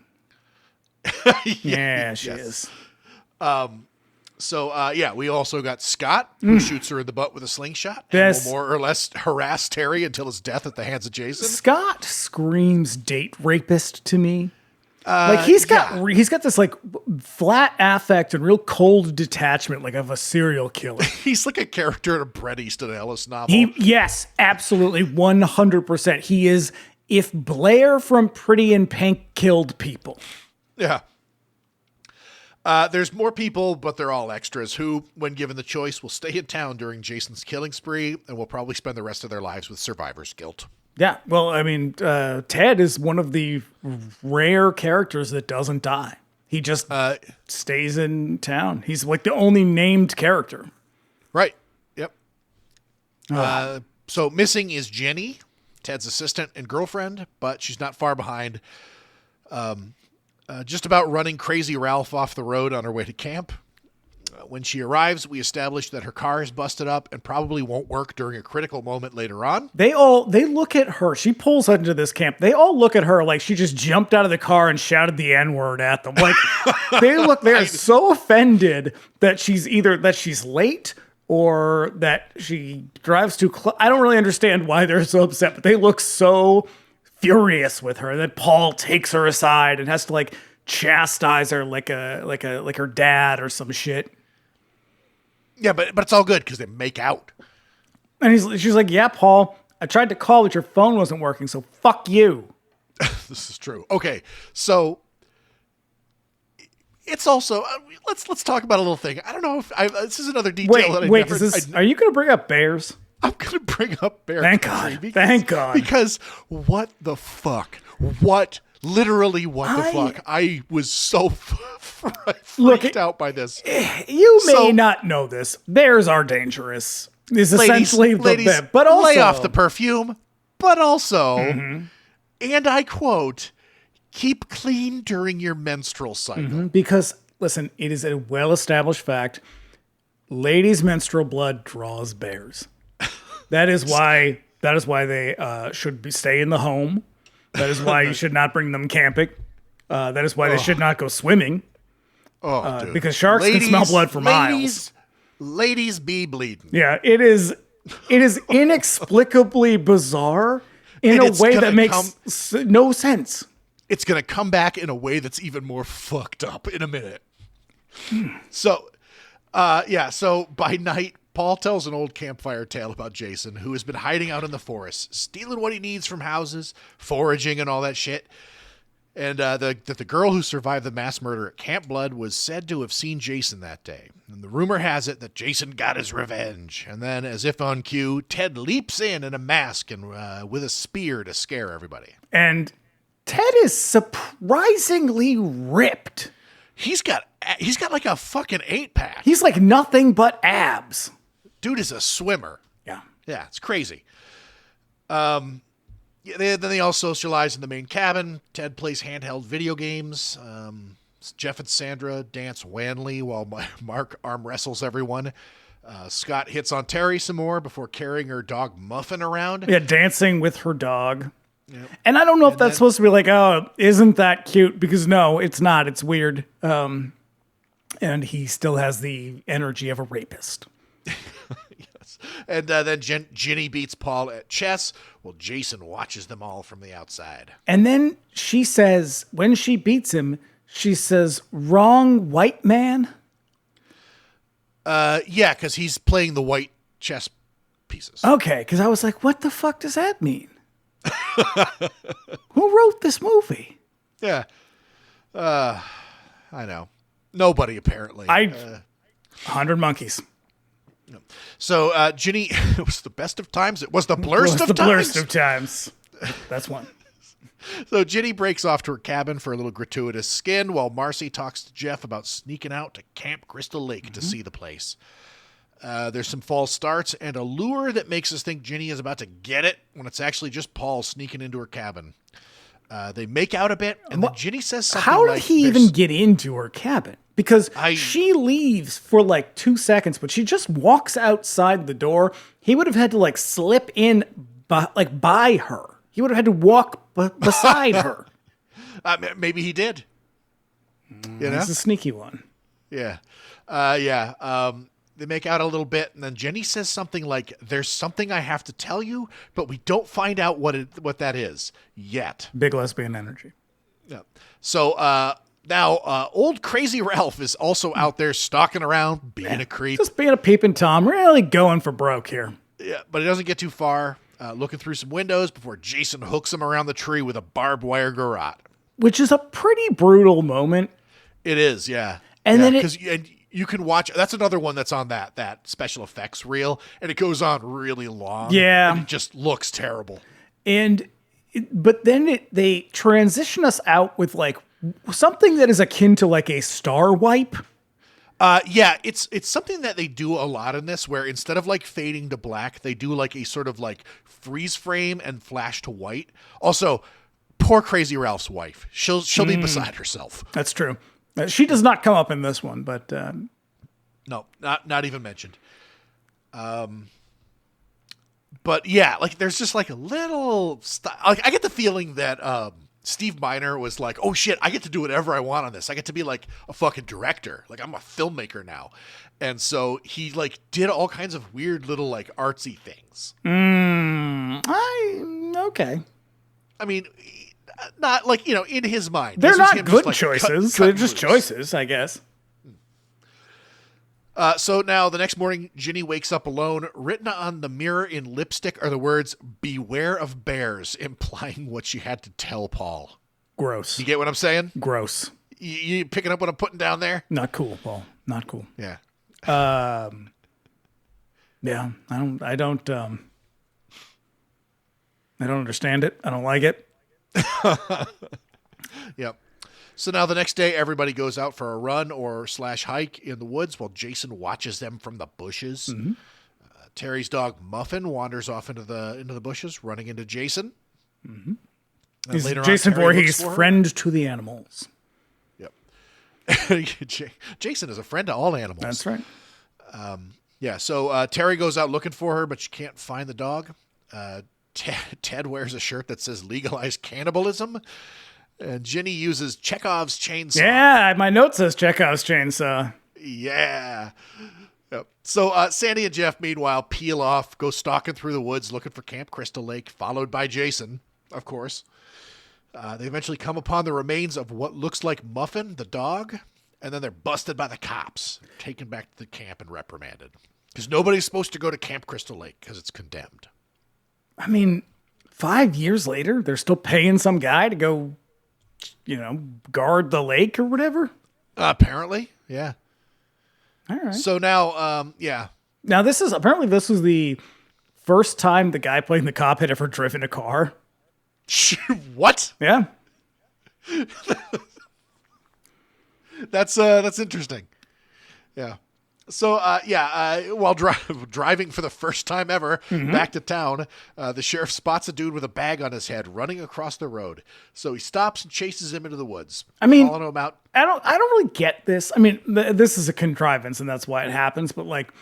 Yeah, she is. We also got Scott, who shoots her in the butt with a slingshot and will more or less harass Terry until his death at the hands of Jason. Scott screams date rapist to me. He's got this like flat affect and real cold detachment, like of a serial killer. He's like a character in a Bret Easton Ellis novel. Yes, absolutely, 100%. He is if Blair from Pretty in Pink killed people. Yeah. There's more people, but they're all extras who, when given the choice, will stay in town during Jason's killing spree and will probably spend the rest of their lives with survivor's guilt. Yeah, well, I mean, Ted is one of the rare characters that doesn't die. He just stays in town. He's like the only named character. Right. Yep. So missing is Jenny, Ted's assistant and girlfriend, but she's not far behind. Just about running Crazy Ralph off the road on her way to camp. When she arrives, we establish that her car is busted up and probably won't work during a critical moment later on. They look at her. She pulls into this camp. They all look at her like she just jumped out of the car and shouted the N-word at them. Like they're so offended that she's late or that she drives too close. I don't really understand why they're so upset, but they look so furious with her that Paul takes her aside and has to like chastise her like her dad or some shit. Yeah, but it's all good because they make out. And she's like, yeah, Paul, I tried to call, but your phone wasn't working, so fuck you. This is true. Okay, so it's also let's talk about a little thing. I don't know if this is another detail. Are you going to bring up bears? I'm going to bring up bear. Thank God. Thank God. Because what the fuck? Literally, what the fuck? I was so freaked out by this. You may not know this. Bears are dangerous. Is essentially the bit. But also, lay off the perfume. But also, and I quote, keep clean during your menstrual cycle. Because, listen, it is a well-established fact. Ladies' menstrual blood draws bears. That is why they should stay in the home. That is why you should not bring them camping. That is why they should not go swimming. Because sharks can smell blood for miles. Ladies be bleeding. Yeah, it is inexplicably bizarre in a way that makes no sense. It's going to come back in a way that's even more fucked up in a minute. So by night, Paul tells an old campfire tale about Jason, who has been hiding out in the forest, stealing what he needs from houses, foraging and all that shit. And the girl who survived the mass murder at Camp Blood was said to have seen Jason that day. And the rumor has it that Jason got his revenge. And then, as if on cue, Ted leaps in a mask and with a spear to scare everybody. And Ted is surprisingly ripped. He's got like a fucking 8-pack. He's like nothing but abs. Dude is a swimmer. Yeah. Yeah, it's crazy. Yeah, then they all socialize in the main cabin. Ted plays handheld video games. Jeff and Sandra dance wanly while Mark arm wrestles everyone. Scott hits on Terry some more before carrying her dog Muffin around. Yeah, dancing with her dog. Yep. And I don't know if that's supposed to be like, oh, isn't that cute? Because no, it's not. It's weird. And he still has the energy of a rapist. Yes. And then Ginny beats Paul at chess while Jason watches them all from the outside. And then she says, when she beats him, she says, wrong white man. Yeah, because he's playing the white chess pieces. Okay, because I was like, what the fuck does that mean? Who wrote this movie? Yeah. I know. Nobody, apparently. 100 Monkeys. So, Ginny, it was the best of times. It was the blurst of the times. blurst of times. That's one. So Ginny breaks off to her cabin for a little gratuitous skin while Marcy talks to Jeff about sneaking out to Camp Crystal Lake to see the place. There's some false starts and a lure that makes us think Ginny is about to get it when it's actually just Paul sneaking into her cabin. They make out a bit, and then Ginny says something How like... did he even get into her cabin? Because she leaves for like 2 seconds, but she just walks outside the door. He would have had to like slip in by her. He would have had to walk beside her. Maybe he did. You know? It's a sneaky one. Yeah. They make out a little bit, and then Jenny says something like, there's something I have to tell you, but we don't find out what that is yet. Big lesbian energy. Yeah. So now old crazy Ralph is also out there stalking around, being a creep. Just being a peeping Tom, really going for broke here. Yeah, but he doesn't get too far. Looking through some windows before Jason hooks him around the tree with a barbed wire garrote. Which is a pretty brutal moment. It is, yeah. And then because you can watch. That's another one that's on that special effects reel, and it goes on really long. Yeah, and it just looks terrible. But then they transition us out with like something that is akin to like a star wipe. Yeah, it's something that they do a lot in this, where instead of like fading to black, they do like a sort of like freeze frame and flash to white. Also, poor Crazy Ralph's wife. She'll be beside herself. That's true. She does not come up in this one, but no, not even mentioned. But yeah, like there's just like a little. I get the feeling that Steve Miner was like, oh shit, I get to do whatever I want on this. I get to be like a fucking director. Like I'm a filmmaker now. And so he like did all kinds of weird little like artsy things. Okay. I mean, not like, in his mind. They're not good just, like, choices. cut They're just loose. choices, I guess. So now the next morning, Ginny wakes up alone. Written on the mirror in lipstick are the words, beware of bears, implying what she had to tell Paul. Gross. You get what I'm saying? Gross. You picking up what I'm putting down there? Not cool, Paul. Not cool. Yeah. Yeah, I don't understand it. I don't like it. Yep. So now the next day, everybody goes out for a run or /hike in the woods while Jason watches them from the bushes. Mm-hmm. Terry's dog Muffin wanders off into the bushes, running into Jason. Mm-hmm. He's Jason Voorhees, friend to the animals. Yep. Jason is a friend to all animals. That's right. Yeah, so Terry goes out looking for her, but she can't find the dog. Ted wears a shirt that says legalize cannibalism. And Ginny uses Chekhov's chainsaw. Yeah, my note says Chekhov's chainsaw. Yeah. Yep. So Sandy and Jeff, meanwhile, peel off, go stalking through the woods looking for Camp Crystal Lake, followed by Jason, of course. They eventually come upon the remains of what looks like Muffin, the dog, and then they're busted by the cops, taken back to the camp and reprimanded. Because nobody's supposed to go to Camp Crystal Lake because it's condemned. I mean, 5 years later, they're still paying some guy to go, guard the lake or whatever? Apparently, yeah. All right. So now, yeah. Now, this was the first time the guy playing the cop had ever driven a car. What? Yeah. That's interesting. Yeah. So, while driving for the first time ever back to town, the sheriff spots a dude with a bag on his head running across the road. So he stops and chases him into the woods. I mean, following him out. I don't really get this. I mean, this is a contrivance, and that's why it happens. But like,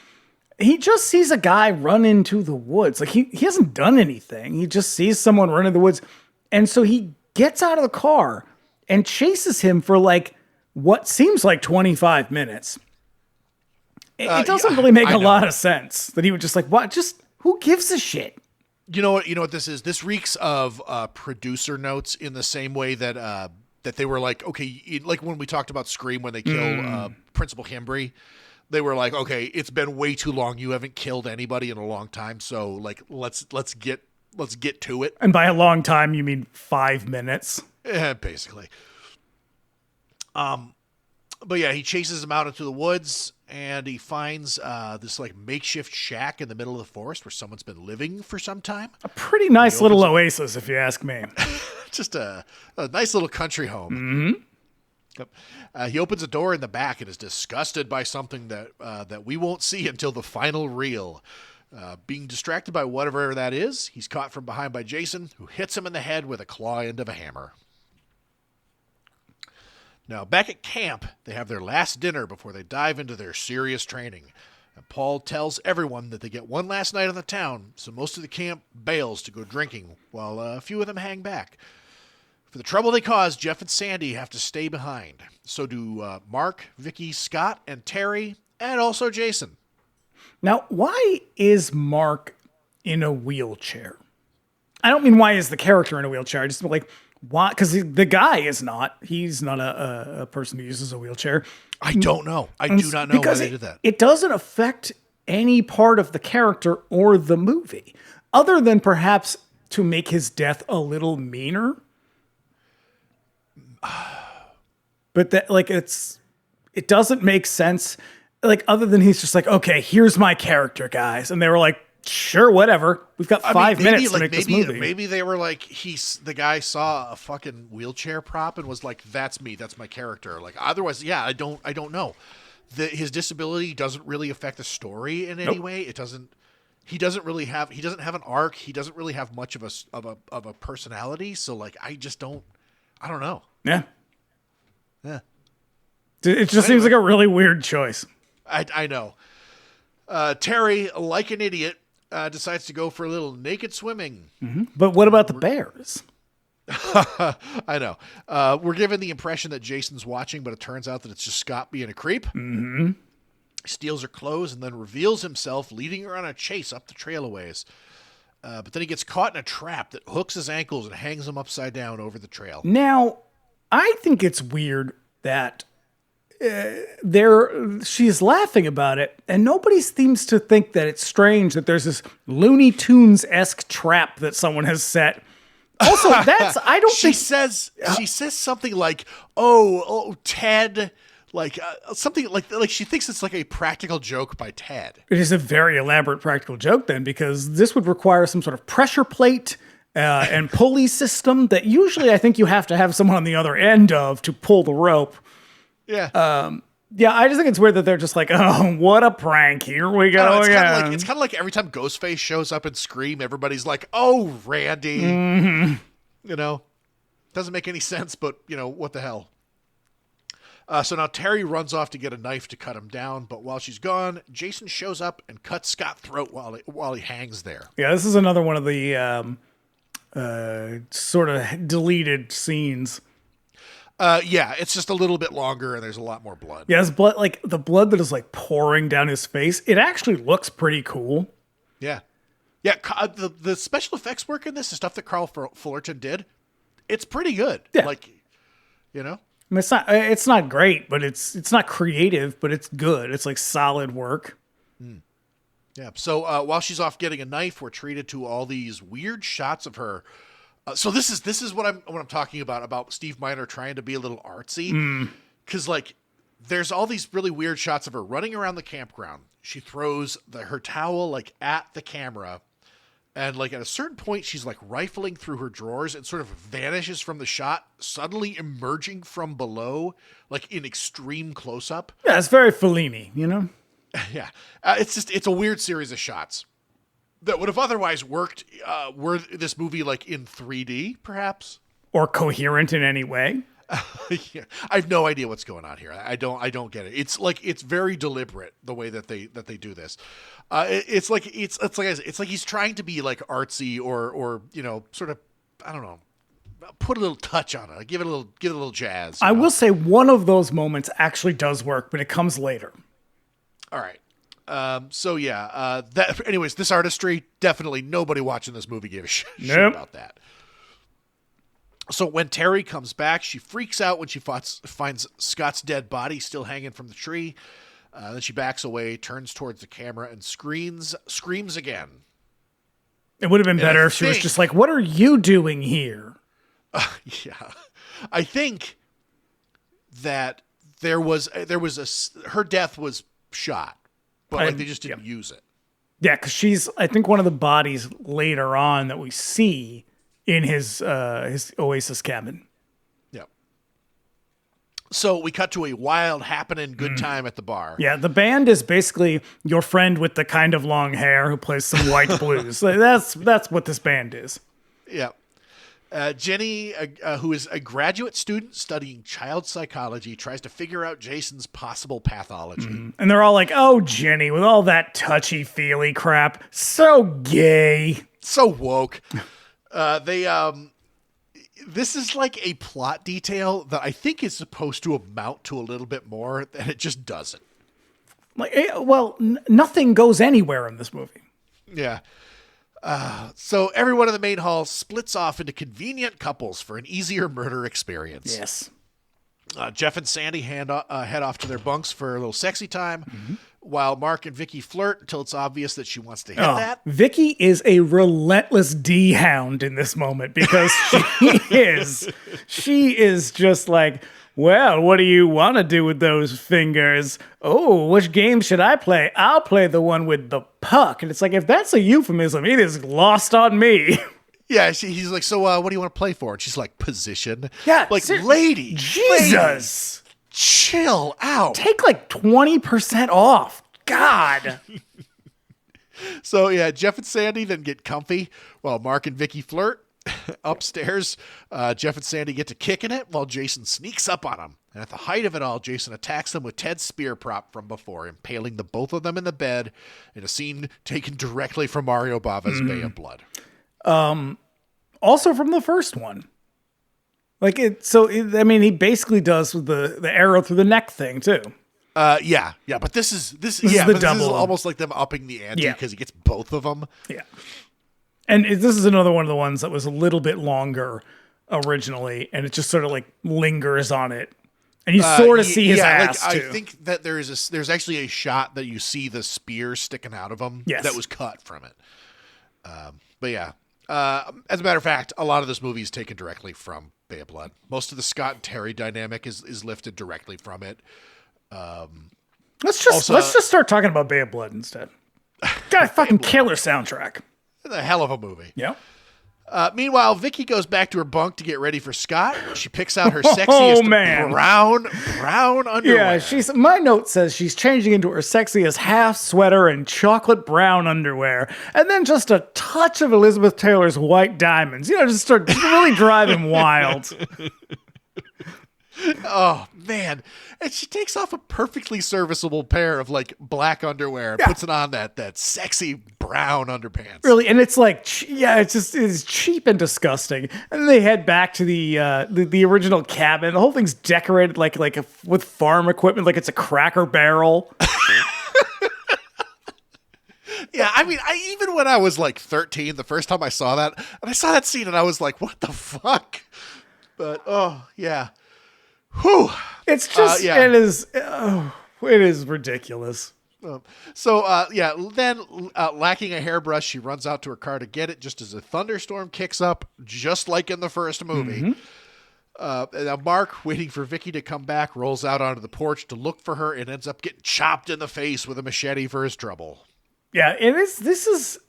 he just sees a guy run into the woods. Like he hasn't done anything. He just sees someone run into the woods, and so he gets out of the car and chases him for like what seems like 25 minutes. It doesn't really make a lot of sense that he would just like, what? Just who gives a shit? You know what this is? This reeks of producer notes in the same way that that they were like, okay, like when we talked about Scream when they kill Principal Hembry, they were like, okay, it's been way too long. You haven't killed anybody in a long time, so like let's get to it. And by a long time, you mean 5 minutes? Basically. But yeah, he chases him out into the woods, and he finds this like makeshift shack in the middle of the forest where someone's been living for some time. A pretty nice little oasis, if you ask me. Just a nice little country home. Yep. He opens a door in the back and is disgusted by something that we won't see until the final reel. Being distracted by whatever that is, he's caught from behind by Jason, who hits him in the head with a claw end of a hammer. Now, back at camp, they have their last dinner before they dive into their serious training. And Paul tells everyone that they get one last night in the town, so most of the camp bails to go drinking, while a few of them hang back. For the trouble they cause, Jeff and Sandy have to stay behind. So do Mark, Vicky, Scott, and Terry, and also Jason. Now, why is Mark in a wheelchair? I don't mean why is the character in a wheelchair. I just like, why? Because the guy is not. He's not a person who uses a wheelchair. I don't know. I do not know why they did that. It doesn't affect any part of the character or the movie, other than perhaps to make his death a little meaner. But that, like, it doesn't make sense. Like, other than he's just like, okay, here's my character, guys, and they were like, sure, whatever. We've got 5 minutes to make this movie. Maybe they were like, the guy saw a fucking wheelchair prop and was like, "That's me. That's my character." Like, otherwise, yeah, I don't know. His disability doesn't really affect the story in any way. It doesn't. He doesn't have an arc. He doesn't really have much of a personality. So like, I don't know. Yeah. Yeah. It just seems like a really weird choice. I know. Terry, like an idiot, decides to go for a little naked swimming. Mm-hmm. But what about the bears? I know. We're given the impression that Jason's watching, but it turns out that it's just Scott being a creep. Mm-hmm. Steals her clothes and then reveals himself, leading her on a chase up the trail a ways. But then he gets caught in a trap that hooks his ankles and hangs him upside down over the trail. Now, I think it's weird that she's laughing about it, and nobody seems to think that it's strange that there's this Looney Tunes-esque trap that someone has set. Also, she says something like, "Oh, Ted," like something like she thinks it's like a practical joke by Ted. It is a very elaborate practical joke then, because this would require some sort of pressure plate and pulley system that usually I think you have to have someone on the other end of to pull the rope. Yeah. Yeah, I just think it's weird that they're just like, oh, what a prank. Here we go. It's kind of like every time Ghostface shows up in Scream, everybody's like, "Oh, Randy." Mm-hmm. You know, doesn't make any sense, but you know, what the hell. So now Terry runs off to get a knife to cut him down, but while she's gone, Jason shows up and cuts Scott's throat while he hangs there. Yeah, this is another one of the sort of deleted scenes. Yeah, it's just a little bit longer and there's a lot more blood. Yeah, his blood, like the blood that is like pouring down his face. It actually looks pretty cool. Yeah. Yeah, the special effects work in this, the stuff that Carl Fullerton did, it's pretty good. Yeah. Like, you know? I mean, it's not great, but it's not creative, but it's good. It's like solid work. Mm. Yeah. So while she's off getting a knife, we're treated to all these weird shots of her. So this is what I'm talking about Steve Miner trying to be a little artsy, because like there's all these really weird shots of her running around the campground. She throws her towel like at the camera, and like at a certain point she's like rifling through her drawers and sort of vanishes from the shot, suddenly emerging from below, like in extreme close up. Yeah, it's very Fellini, you know. Yeah. It's a weird series of shots that would have otherwise worked were this movie like in 3D, perhaps. Or coherent in any way. Yeah. I have no idea what's going on here. I don't get it. It's very deliberate the way that they do this. It's like he's trying to be like artsy or sort of, I don't know, put a little touch on it. Give it a little jazz. I will say one of those moments actually does work, but it comes later. All right. Anyways, this artistry, definitely nobody watching this movie gave a shit about that. So when Terry comes back, she freaks out when she finds Scott's dead body still hanging from the tree. Then she backs away, turns towards the camera, and screams again. It would have been better if she was just like, "What are you doing here?" Yeah. I think that her death was shot, but they just didn't use it. Yeah, because she's, I think, one of the bodies later on that we see in his Oasis cabin. Yeah. So we cut to a wild happening good time at the bar. Yeah, the band is basically your friend with the kind of long hair who plays some white blues. That's what this band is. Yeah. Jenny, who is a graduate student studying child psychology, tries to figure out Jason's possible pathology. And they're all like, "Oh, Jenny, with all that touchy-feely crap. So gay. So woke." This is like a plot detail that I think is supposed to amount to a little bit more, and it just doesn't. Nothing goes anywhere in this movie. Yeah. So everyone in the main hall splits off into convenient couples for an easier murder experience. Yes. Jeff and Sandy head off to their bunks for a little sexy time, while Mark and Vicky flirt until it's obvious that she wants to hit that. Vicky is a relentless D-hound in this moment because she is just like, "Well, what do you want to do with those fingers? Oh, which game should I play? I'll play the one with the puck." And it's like, if that's a euphemism, it is lost on me. Yeah, he's like, "So what do you want to play for?" And she's like, "Position." Yeah. Like, lady. Jesus. Chill out. Take like 20% off. God. So, yeah, Jeff and Sandy then get comfy while Mark and Vicky flirt. Upstairs, Jeff and Sandy get to kicking it while Jason sneaks up on them. And at the height of it all, Jason attacks them with Ted's spear prop from before, impaling the both of them in the bed in a scene taken directly from Mario Bava's Bay of Blood. Also from the first one. He basically does with the arrow through the neck thing too. Yeah, but this is the double. This is almost like them upping the ante because he gets both of them. Yeah. And this is another one of the ones that was a little bit longer originally, and it just sort of like lingers on it. And you sort of see his ass too. I think that there's actually a shot that you see the spear sticking out of him that was cut from it. But yeah. As a matter of fact, a lot of this movie is taken directly from Bay of Blood. Most of the Scott and Terry dynamic is lifted directly from it. Let's just start talking about Bay of Blood instead. Got a fucking killer soundtrack. It's a hell of a movie. Yeah. Meanwhile, Vicky goes back to her bunk to get ready for Scott. She picks out her sexiest brown underwear. Yeah, my note says she's changing into her sexiest half sweater and chocolate brown underwear, and then just a touch of Elizabeth Taylor's white diamonds. Just start really driving wild. Oh, man. And she takes off a perfectly serviceable pair of like black underwear and puts it on that sexy brown underpants. Really, and it's like, it's cheap and disgusting. And then they head back to the original cabin. The whole thing's decorated with farm equipment, like it's a Cracker Barrel. Yeah, I mean, even when I was like 13, the first time I saw that, and I saw that scene and I was like, what the fuck? But, oh, yeah. Whew. It's just, it is ridiculous. Then lacking a hairbrush, she runs out to her car to get it just as a thunderstorm kicks up, just like in the first movie. Now Mark, waiting for Vicky to come back, rolls out onto the porch to look for her and ends up getting chopped in the face with a machete for his trouble. Yeah, this is,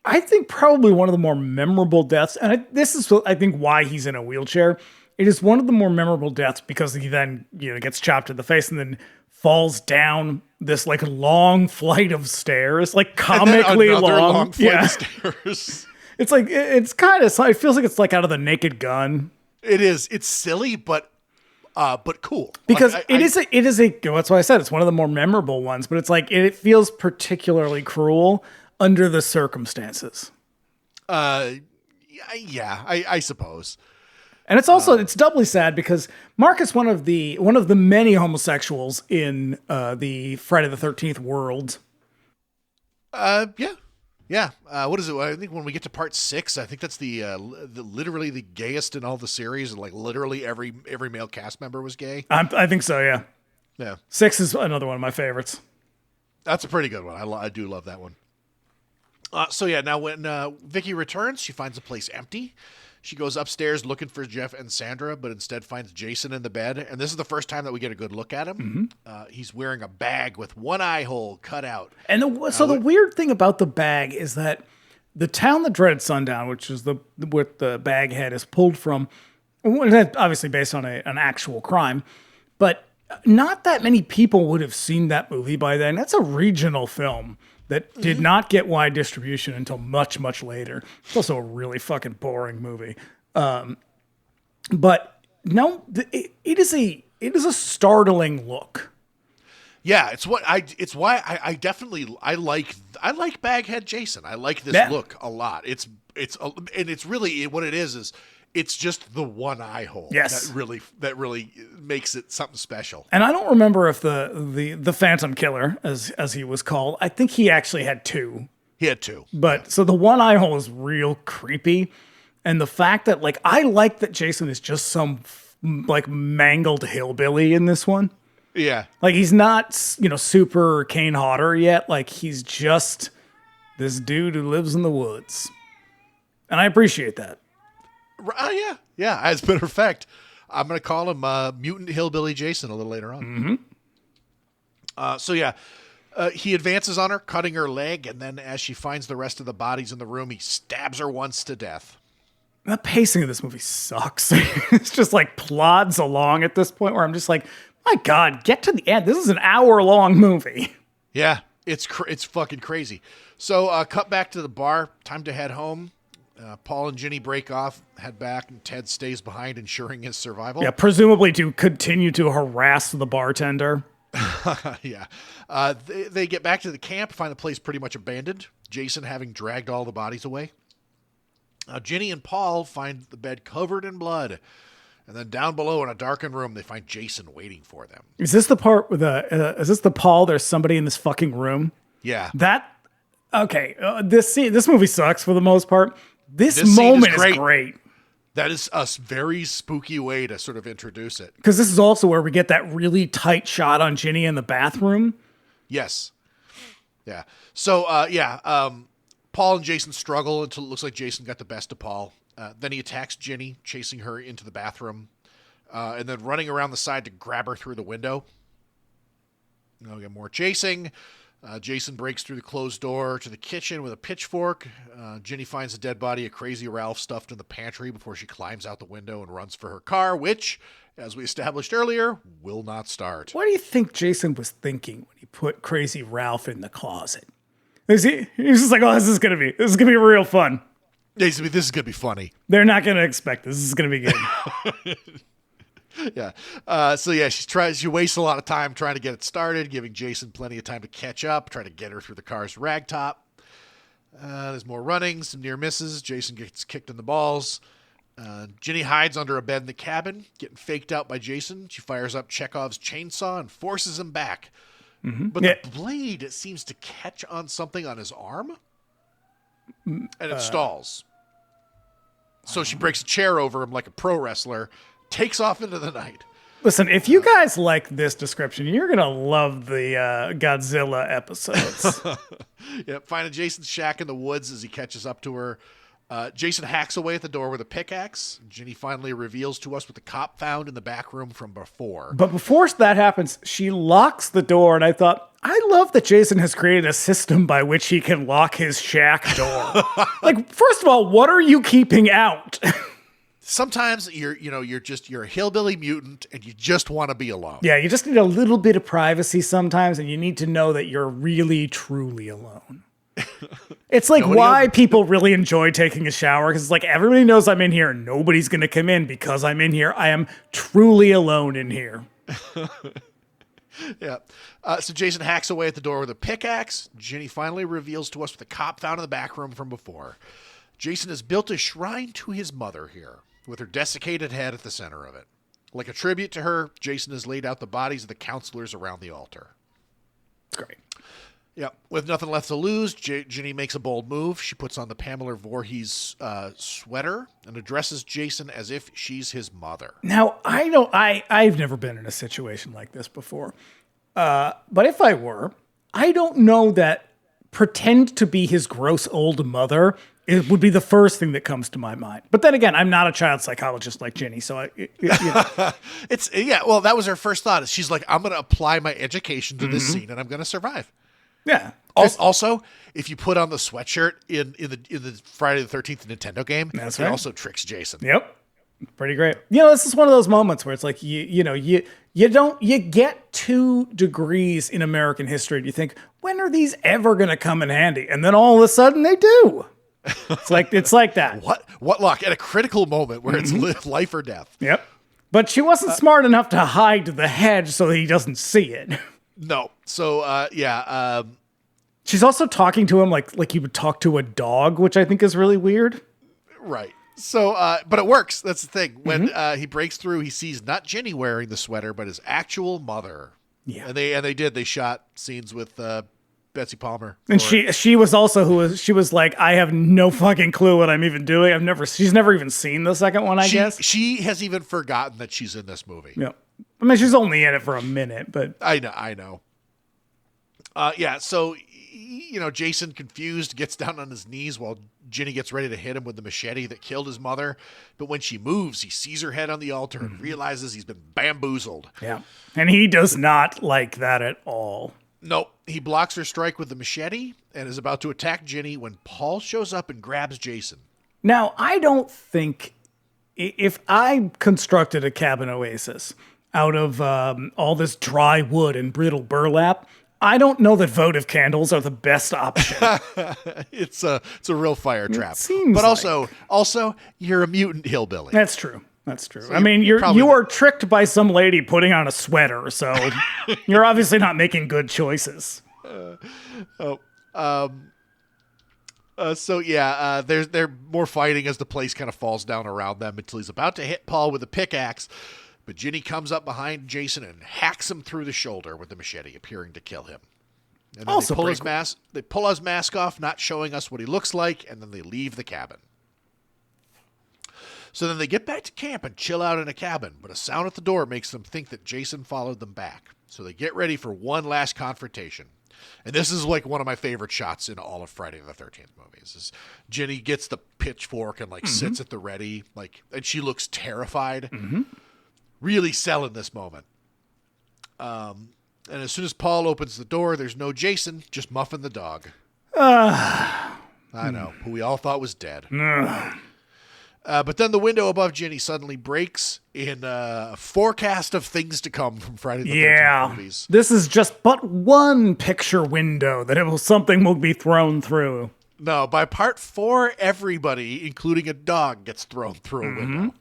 I think, probably one of the more memorable deaths. And this is, I think, why he's in a wheelchair. It is one of the more memorable deaths because he then gets chopped in the face and then falls down this like long flight of stairs, like comically long. Flight of stairs. It's like, it's kind of, it feels like it's like out of The Naked Gun. It is. It's silly, but cool. Because like, it is a, that's why I said it's one of the more memorable ones, but it's like, it feels particularly cruel under the circumstances. I suppose. And it's also, it's doubly sad because Mark is one of the many homosexuals in the Friday the 13th world. Yeah. What is it? I think when we get to part 6, I think that's the literally the gayest in all the series, and like literally every male cast member was gay. I think so. Yeah. Yeah. 6 is another one of my favorites. That's a pretty good one. I do love that one. So yeah, now when Vicky returns, she finds the place empty. She goes upstairs looking for Jeff and Sandra, but instead finds Jason in the bed. And this is the first time that we get a good look at him. He's wearing a bag with one eye hole cut out. And the weird thing about the bag is that the town that dreaded sundown, which is what the bag head is pulled from, obviously based on an actual crime, but not that many people would have seen that movie by then. That's a regional film that did not get wide distribution until much, much later. It's also a really fucking boring movie. But no, it is a startling look. Yeah, it's why I definitely like Baghead Jason. I like this look a lot. It's really what it is it's just the one eye hole. Yes. That really makes it something special. And I don't remember if the Phantom Killer, as he was called, I think he actually had 2. He had 2. But so the one eye hole is real creepy. And the fact that I like that Jason is just some like mangled hillbilly in this one. Yeah. Like he's not, super Kane Hodder yet. Like he's just this dude who lives in the woods. And I appreciate that. Yeah. As a matter of fact, I'm going to call him Mutant Hillbilly Jason a little later on. He advances on her, cutting her leg, and then as she finds the rest of the bodies in the room, he stabs her once to death. The pacing of this movie sucks. It's just like plods along at this point where I'm just like, my God, get to the end. This is an hour-long movie. Yeah, it's fucking crazy. So cut back to the bar. Time to head home. Paul and Ginny break off, head back, and Ted stays behind, ensuring his survival. Yeah, presumably to continue to harass the bartender. Yeah. They get back to the camp, find the place pretty much abandoned, Jason having dragged all the bodies away. Ginny and Paul find the bed covered in blood. And then down below in a darkened room, they find Jason waiting for them. Is this the part with is this the Paul, there's somebody in this fucking room? Yeah. This movie sucks for the most part. This moment is great. That is a very spooky way to sort of introduce it. Because this is also where we get that really tight shot on Ginny in the bathroom. Yes. Yeah. So, Paul and Jason struggle until it looks like Jason got the best of Paul. Then he attacks Ginny, chasing her into the bathroom, and then running around the side to grab her through the window. We get more chasing. Jason breaks through the closed door to the kitchen with a pitchfork. Ginny finds a dead body of Crazy Ralph stuffed in the pantry before she climbs out the window and runs for her car, which, as we established earlier, will not start. What do you think Jason was thinking when he put Crazy Ralph in the closet? He's just like, oh, this is gonna be real fun. This is gonna be funny. They're not gonna expect this. This is gonna be good. Yeah. She wastes a lot of time trying to get it started, giving Jason plenty of time to catch up, trying to get her through the car's ragtop. There's more running, some near misses. Jason gets kicked in the balls. Ginny hides under a bed in the cabin, getting faked out by Jason. She fires up Chekhov's chainsaw and forces him back. Mm-hmm. But the blade seems to catch on something on his arm, and it stalls. So she breaks a chair over him like a pro wrestler, takes off into the night. Listen, if you guys like this description, you're going to love the Godzilla episodes. Finding Jason's shack in the woods as he catches up to her. Jason hacks away at the door with a pickaxe. Ginny finally reveals to us what the cop found in the back room from before. But before that happens, she locks the door, and I thought, I love that Jason has created a system by which he can lock his shack door. Like, first of all, what are you keeping out? sometimes you're a hillbilly mutant and you just want to be alone. Yeah, you just need a little bit of privacy sometimes, and you need to know that you're really, truly alone. It's like why people really enjoy taking a shower, because it's like everybody knows I'm in here and nobody's going to come in because I'm in here. I am truly alone in here. Yeah. So Jason hacks away at the door with a pickaxe. Ginny finally reveals to us what the cop found in the back room from before. Jason has built a shrine to his mother here, with her desiccated head at the center of it. Like a tribute to her, Jason has laid out the bodies of the counselors around the altar. It's great. Yeah, with nothing left to lose, Ginny makes a bold move. She puts on the Pamela Voorhees sweater and addresses Jason as if she's his mother. Now, I've never been in a situation like this before. But if I were, I don't know that pretend to be his gross old mother it would be the first thing that comes to my mind. But then again, I'm not a child psychologist like Ginny, so well, that was her first thought. She's like, I'm going to apply my education to this scene, and I'm going to survive. Yeah. Also, if you put on the sweatshirt in the Friday the 13th Nintendo game, it also tricks Jason. Yep. Pretty great. This is one of those moments where it's like you get 2 degrees in American history and you think, when are these ever going to come in handy? And then all of a sudden they do. It's like that. What luck at a critical moment where it's life or death. Yep. But she wasn't smart enough to hide the hedge so that he doesn't see it. No. So she's also talking to him like you would talk to a dog, which I think is really weird. Right. So, but it works. That's the thing. When he breaks through, he sees not Ginny wearing the sweater, but his actual mother. Yeah. And they shot scenes with Betsy Palmer. And she was also she was like, I have no fucking clue what I'm even doing. She's never even seen the second one, I guess. She has even forgotten that she's in this movie. Yeah. I mean, she's only in it for a minute, but I know. So, Jason, confused, gets down on his knees while Ginny gets ready to hit him with the machete that killed his mother. But when she moves, he sees her head on the altar and realizes he's been bamboozled. Yeah. And he does not like that at all. No, he blocks her strike with the machete and is about to attack Ginny when Paul shows up and grabs Jason. Now, I don't think if I constructed a cabin oasis out of all this dry wood and brittle burlap, I don't know that votive candles are the best option. It's a real fire trap. But also, you're a mutant hillbilly. That's true. So I mean, you are tricked by some lady putting on a sweater, so you're obviously not making good choices. They're more fighting as the place kind of falls down around them until he's about to hit Paul with a pickaxe. But Ginny comes up behind Jason and hacks him through the shoulder with the machete, appearing to kill him. And then Also they pull his mask off, not showing us what he looks like, and then they leave the cabin. So then they get back to camp and chill out in a cabin, but a sound at the door makes them think that Jason followed them back. So they get ready for one last confrontation. And this is like one of my favorite shots in all of Friday the 13th movies. Is Ginny gets the pitchfork and sits at the ready, and she looks terrified. Really selling this moment. And as soon as Paul opens the door, there's no Jason, just Muffin the dog. I know, who we all thought was dead. But then the window above Ginny suddenly breaks in a forecast of things to come from Friday the 13th movies. This is just but one picture window that something will be thrown through. No, by part 4, everybody, including a dog, gets thrown through a window.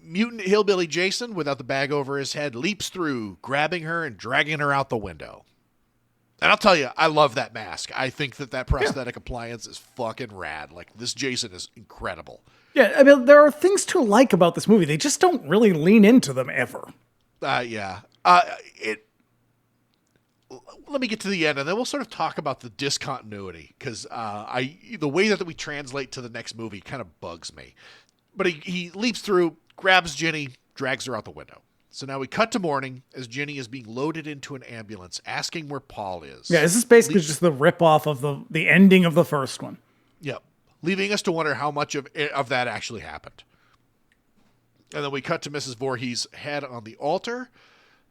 Mutant hillbilly Jason, without the bag over his head, leaps through, grabbing her and dragging her out the window. And I'll tell you, I love that mask. I think that prosthetic appliance is fucking rad. This Jason is incredible. Yeah, I mean, there are things to like about this movie. They just don't really lean into them ever. Let me get to the end, and then we'll sort of talk about the discontinuity, because the way that we translate to the next movie kind of bugs me. But he leaps through, grabs Ginny, drags her out the window. So now we cut to morning as Ginny is being loaded into an ambulance, asking where Paul is. Yeah, this is basically just the ripoff of the ending of the first one. Yep. Leaving us to wonder how much of that actually happened. And then we cut to Mrs. Voorhees' head on the altar,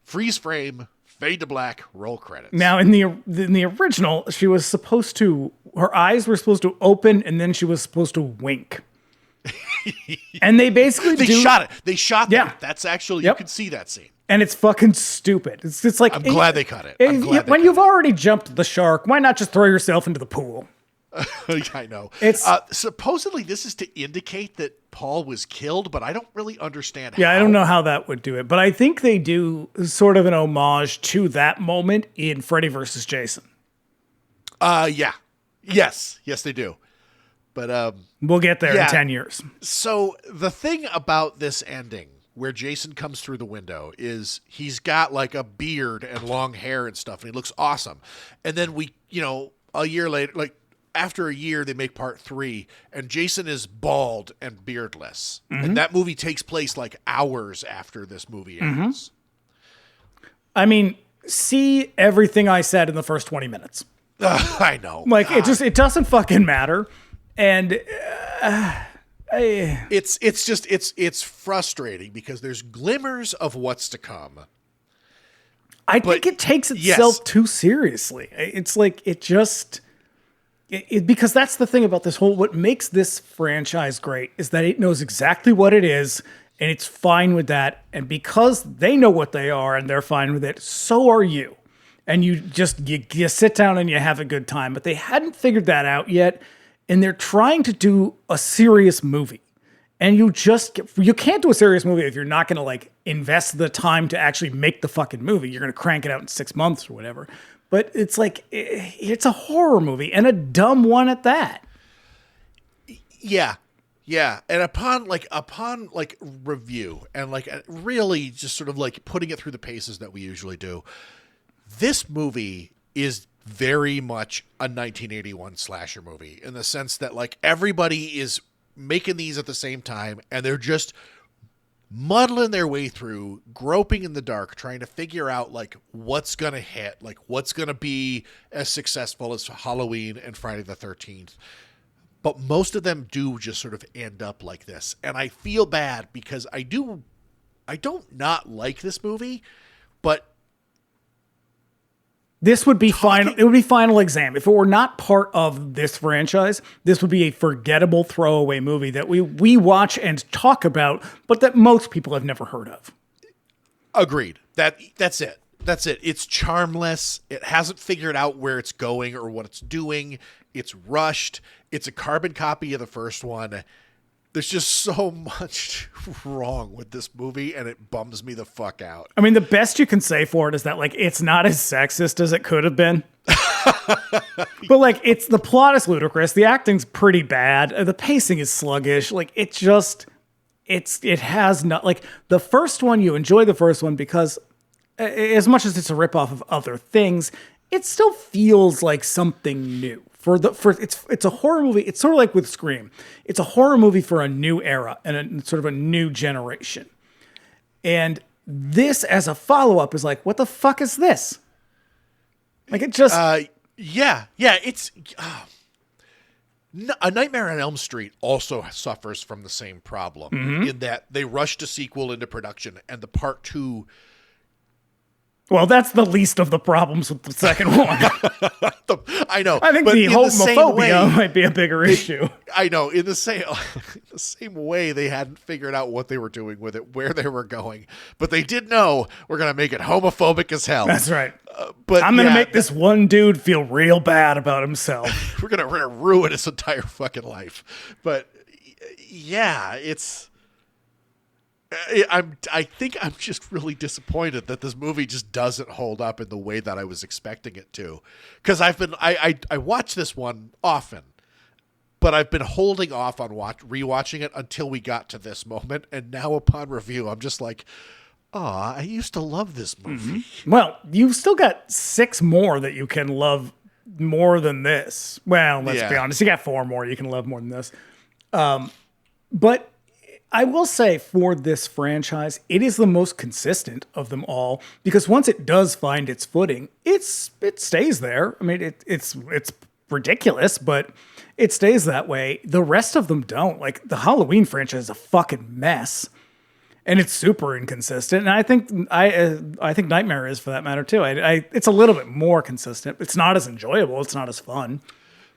freeze frame, fade to black, roll credits. Now, in the original, she was supposed to, her eyes were supposed to open and then she was supposed to wink. And they basically They shot it. They shot Yeah. that. That's actually, Yep. you can see that scene. And it's fucking stupid. It's like I'm glad they cut it. I'm glad they when cut you've it. already jumped the shark, why not just throw yourself into the pool? I know. It's- supposedly this is to indicate that Paul was killed, but I don't really understand Yeah, how. I don't know how that would do it, but I think they do sort of an homage to that moment in Freddy versus Jason. Yeah. Yes, they do. But We'll get there Yeah. in 10 years. so the thing about this ending where Jason comes through the window is he's got like a beard and long hair and stuff, and he looks awesome. And then a year later, like after a year, they make part 3, and Jason is bald and beardless. And that movie takes place like hours after this movie ends. I mean, see everything I said in the first 20 minutes. I know. Like, it doesn't fucking matter. And it's frustrating because there's glimmers of what's to come. I think it takes itself yes. too seriously. It's like because that's the thing about this whole, what makes this franchise great is that it knows exactly what it is and it's fine with that. And because they know what they are and they're fine with it, so are you. And you sit down and you have a good time, but they hadn't figured that out yet. And they're trying to do a serious movie. And you can't do a serious movie if you're not going to like invest the time to actually make the fucking movie. You're going to crank it out in 6 months or whatever. But it's like, it's a horror movie and a dumb one at that. Yeah. And upon review and like really just sort of like putting it through the paces that we usually do, this movie is very much a 1981 slasher movie in the sense that like everybody is making these at the same time and they're just muddling their way through, groping in the dark, trying to figure out like what's going to hit, like what's going to be as successful as Halloween and Friday the 13th. But most of them do just sort of end up like this. And I feel bad because I don't not like this movie, but this would be final. It would be Final Exam. If it were not part of this franchise, this would be a forgettable throwaway movie that we watch and talk about, but that most people have never heard of. Agreed. That's it. It's charmless. It hasn't figured out where it's going or what it's doing. It's rushed. It's a carbon copy of the first one. There's just so much wrong with this movie, and it bums me the fuck out. I mean, the best you can say for it is that, like, it's not as sexist as it could have been. But, like, the plot is ludicrous. The acting's pretty bad. The pacing is sluggish. Like, it has not, like, the first one, you enjoy the first one because as much as it's a ripoff of other things, it still feels like something new. It's a horror movie. It's sort of like with Scream. It's a horror movie for a new era and sort of a new generation. And this as a follow-up is like, what the fuck is this? Like it just... Yeah. It's... A Nightmare on Elm Street also suffers from the same problem in that they rushed a sequel into production and the part 2... Well, that's the least of the problems with the second one. I know. I think but the in homophobia might be a bigger issue. I know. In the same way, they hadn't figured out what they were doing with it, where they were going. But they did know we're going to make it homophobic as hell. That's right. But I'm going to make this one dude feel real bad about himself. We're going to ruin his entire fucking life. But yeah, it's... I think I'm just really disappointed that this movie just doesn't hold up in the way that I was expecting it to. Because I watch this one often, but I've been holding off on rewatching it until we got to this moment. And now upon review, I'm just like, I used to love this movie. Mm-hmm. Well, you've still got 6 more that you can love more than this. Well, let's be honest. You got 4 more you can love more than this. But I will say for this franchise, it is the most consistent of them all because once it does find its footing, it stays there. I mean, it's ridiculous, but it stays that way. The rest of them don't. Like the Halloween franchise is a fucking mess, and it's super inconsistent. And I think Nightmare is for that matter too. It's a little bit more consistent. It's not as enjoyable. It's not as fun.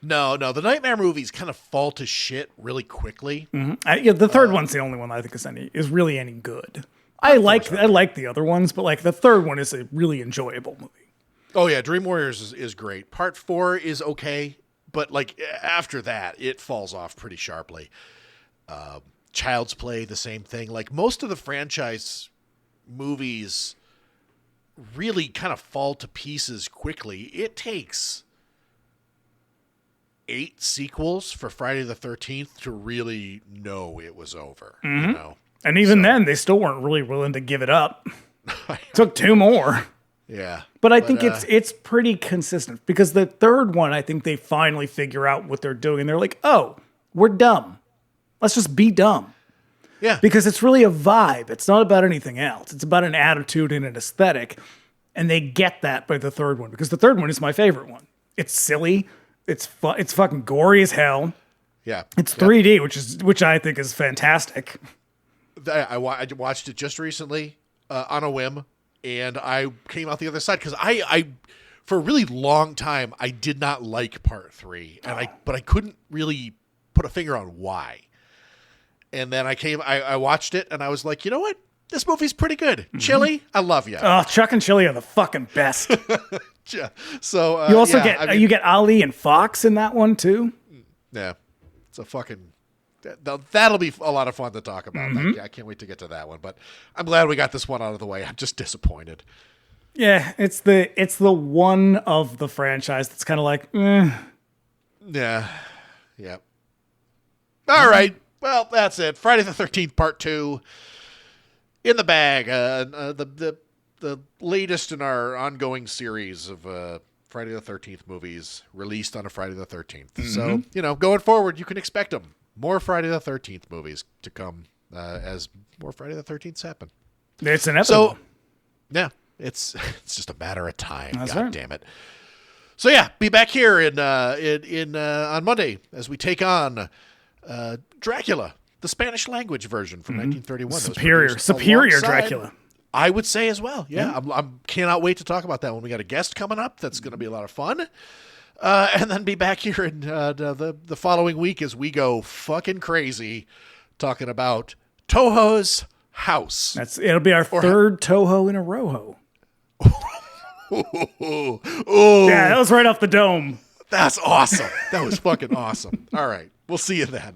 No, the Nightmare movies kind of fall to shit really quickly. The third one's the only one I think is really any good. I like the other ones, but like the third one is a really enjoyable movie. Oh yeah, Dream Warriors is great. Part 4 is okay, but like after that, it falls off pretty sharply. Child's Play, the same thing. Like most of the franchise movies really kind of fall to pieces quickly. It takes 8 sequels for Friday the 13th to really know it was over. You know? And even then, they still weren't really willing to give it up. Took 2 more. Yeah. But I think it's pretty consistent because the third one, I think they finally figure out what they're doing. They're like, oh, we're dumb. Let's just be dumb. Yeah. Because it's really a vibe. It's not about anything else. It's about an attitude and an aesthetic. And they get that by the third one because the third one is my favorite one. It's silly. It's it's fucking gory as hell. Yeah. It's 3D, which I think is fantastic. I watched it just recently on a whim, and I came out the other side because I for a really long time I did not like part 3, and but I couldn't really put a finger on why. And then I watched it, and I was like, you know what? This movie's pretty good. Chili, I love you. Oh, Chuck and Chili are the fucking best. So you also you get Ali and Fox in that one too. Yeah, it's a fucking. That'll be a lot of fun to talk about. I can't wait to get to that one. But I'm glad we got this one out of the way. I'm just disappointed. Yeah, it's the one of the franchise that's kind of like, Yeah. All right. Well, that's it. Friday the 13th, Part 2, in the bag. The latest in our ongoing series of Friday the 13th movies released on a Friday the 13th. So, going forward, you can expect them. More Friday the 13th movies to come as more Friday the 13ths happen. It's inevitable. So, yeah, it's just a matter of time. That's God right. damn it. So, yeah, be back here in on Monday as we take on Dracula, the Spanish language version from 1931. Superior Dracula. I would say as well. Yeah. I cannot wait to talk about that one. We got a guest coming up. That's going to be a lot of fun. And then be back here in the following week as we go fucking crazy talking about Toho's house. It'll be our third Toho in a row. Oh, yeah, that was right off the dome. That's awesome. That was fucking awesome. All right. We'll see you then.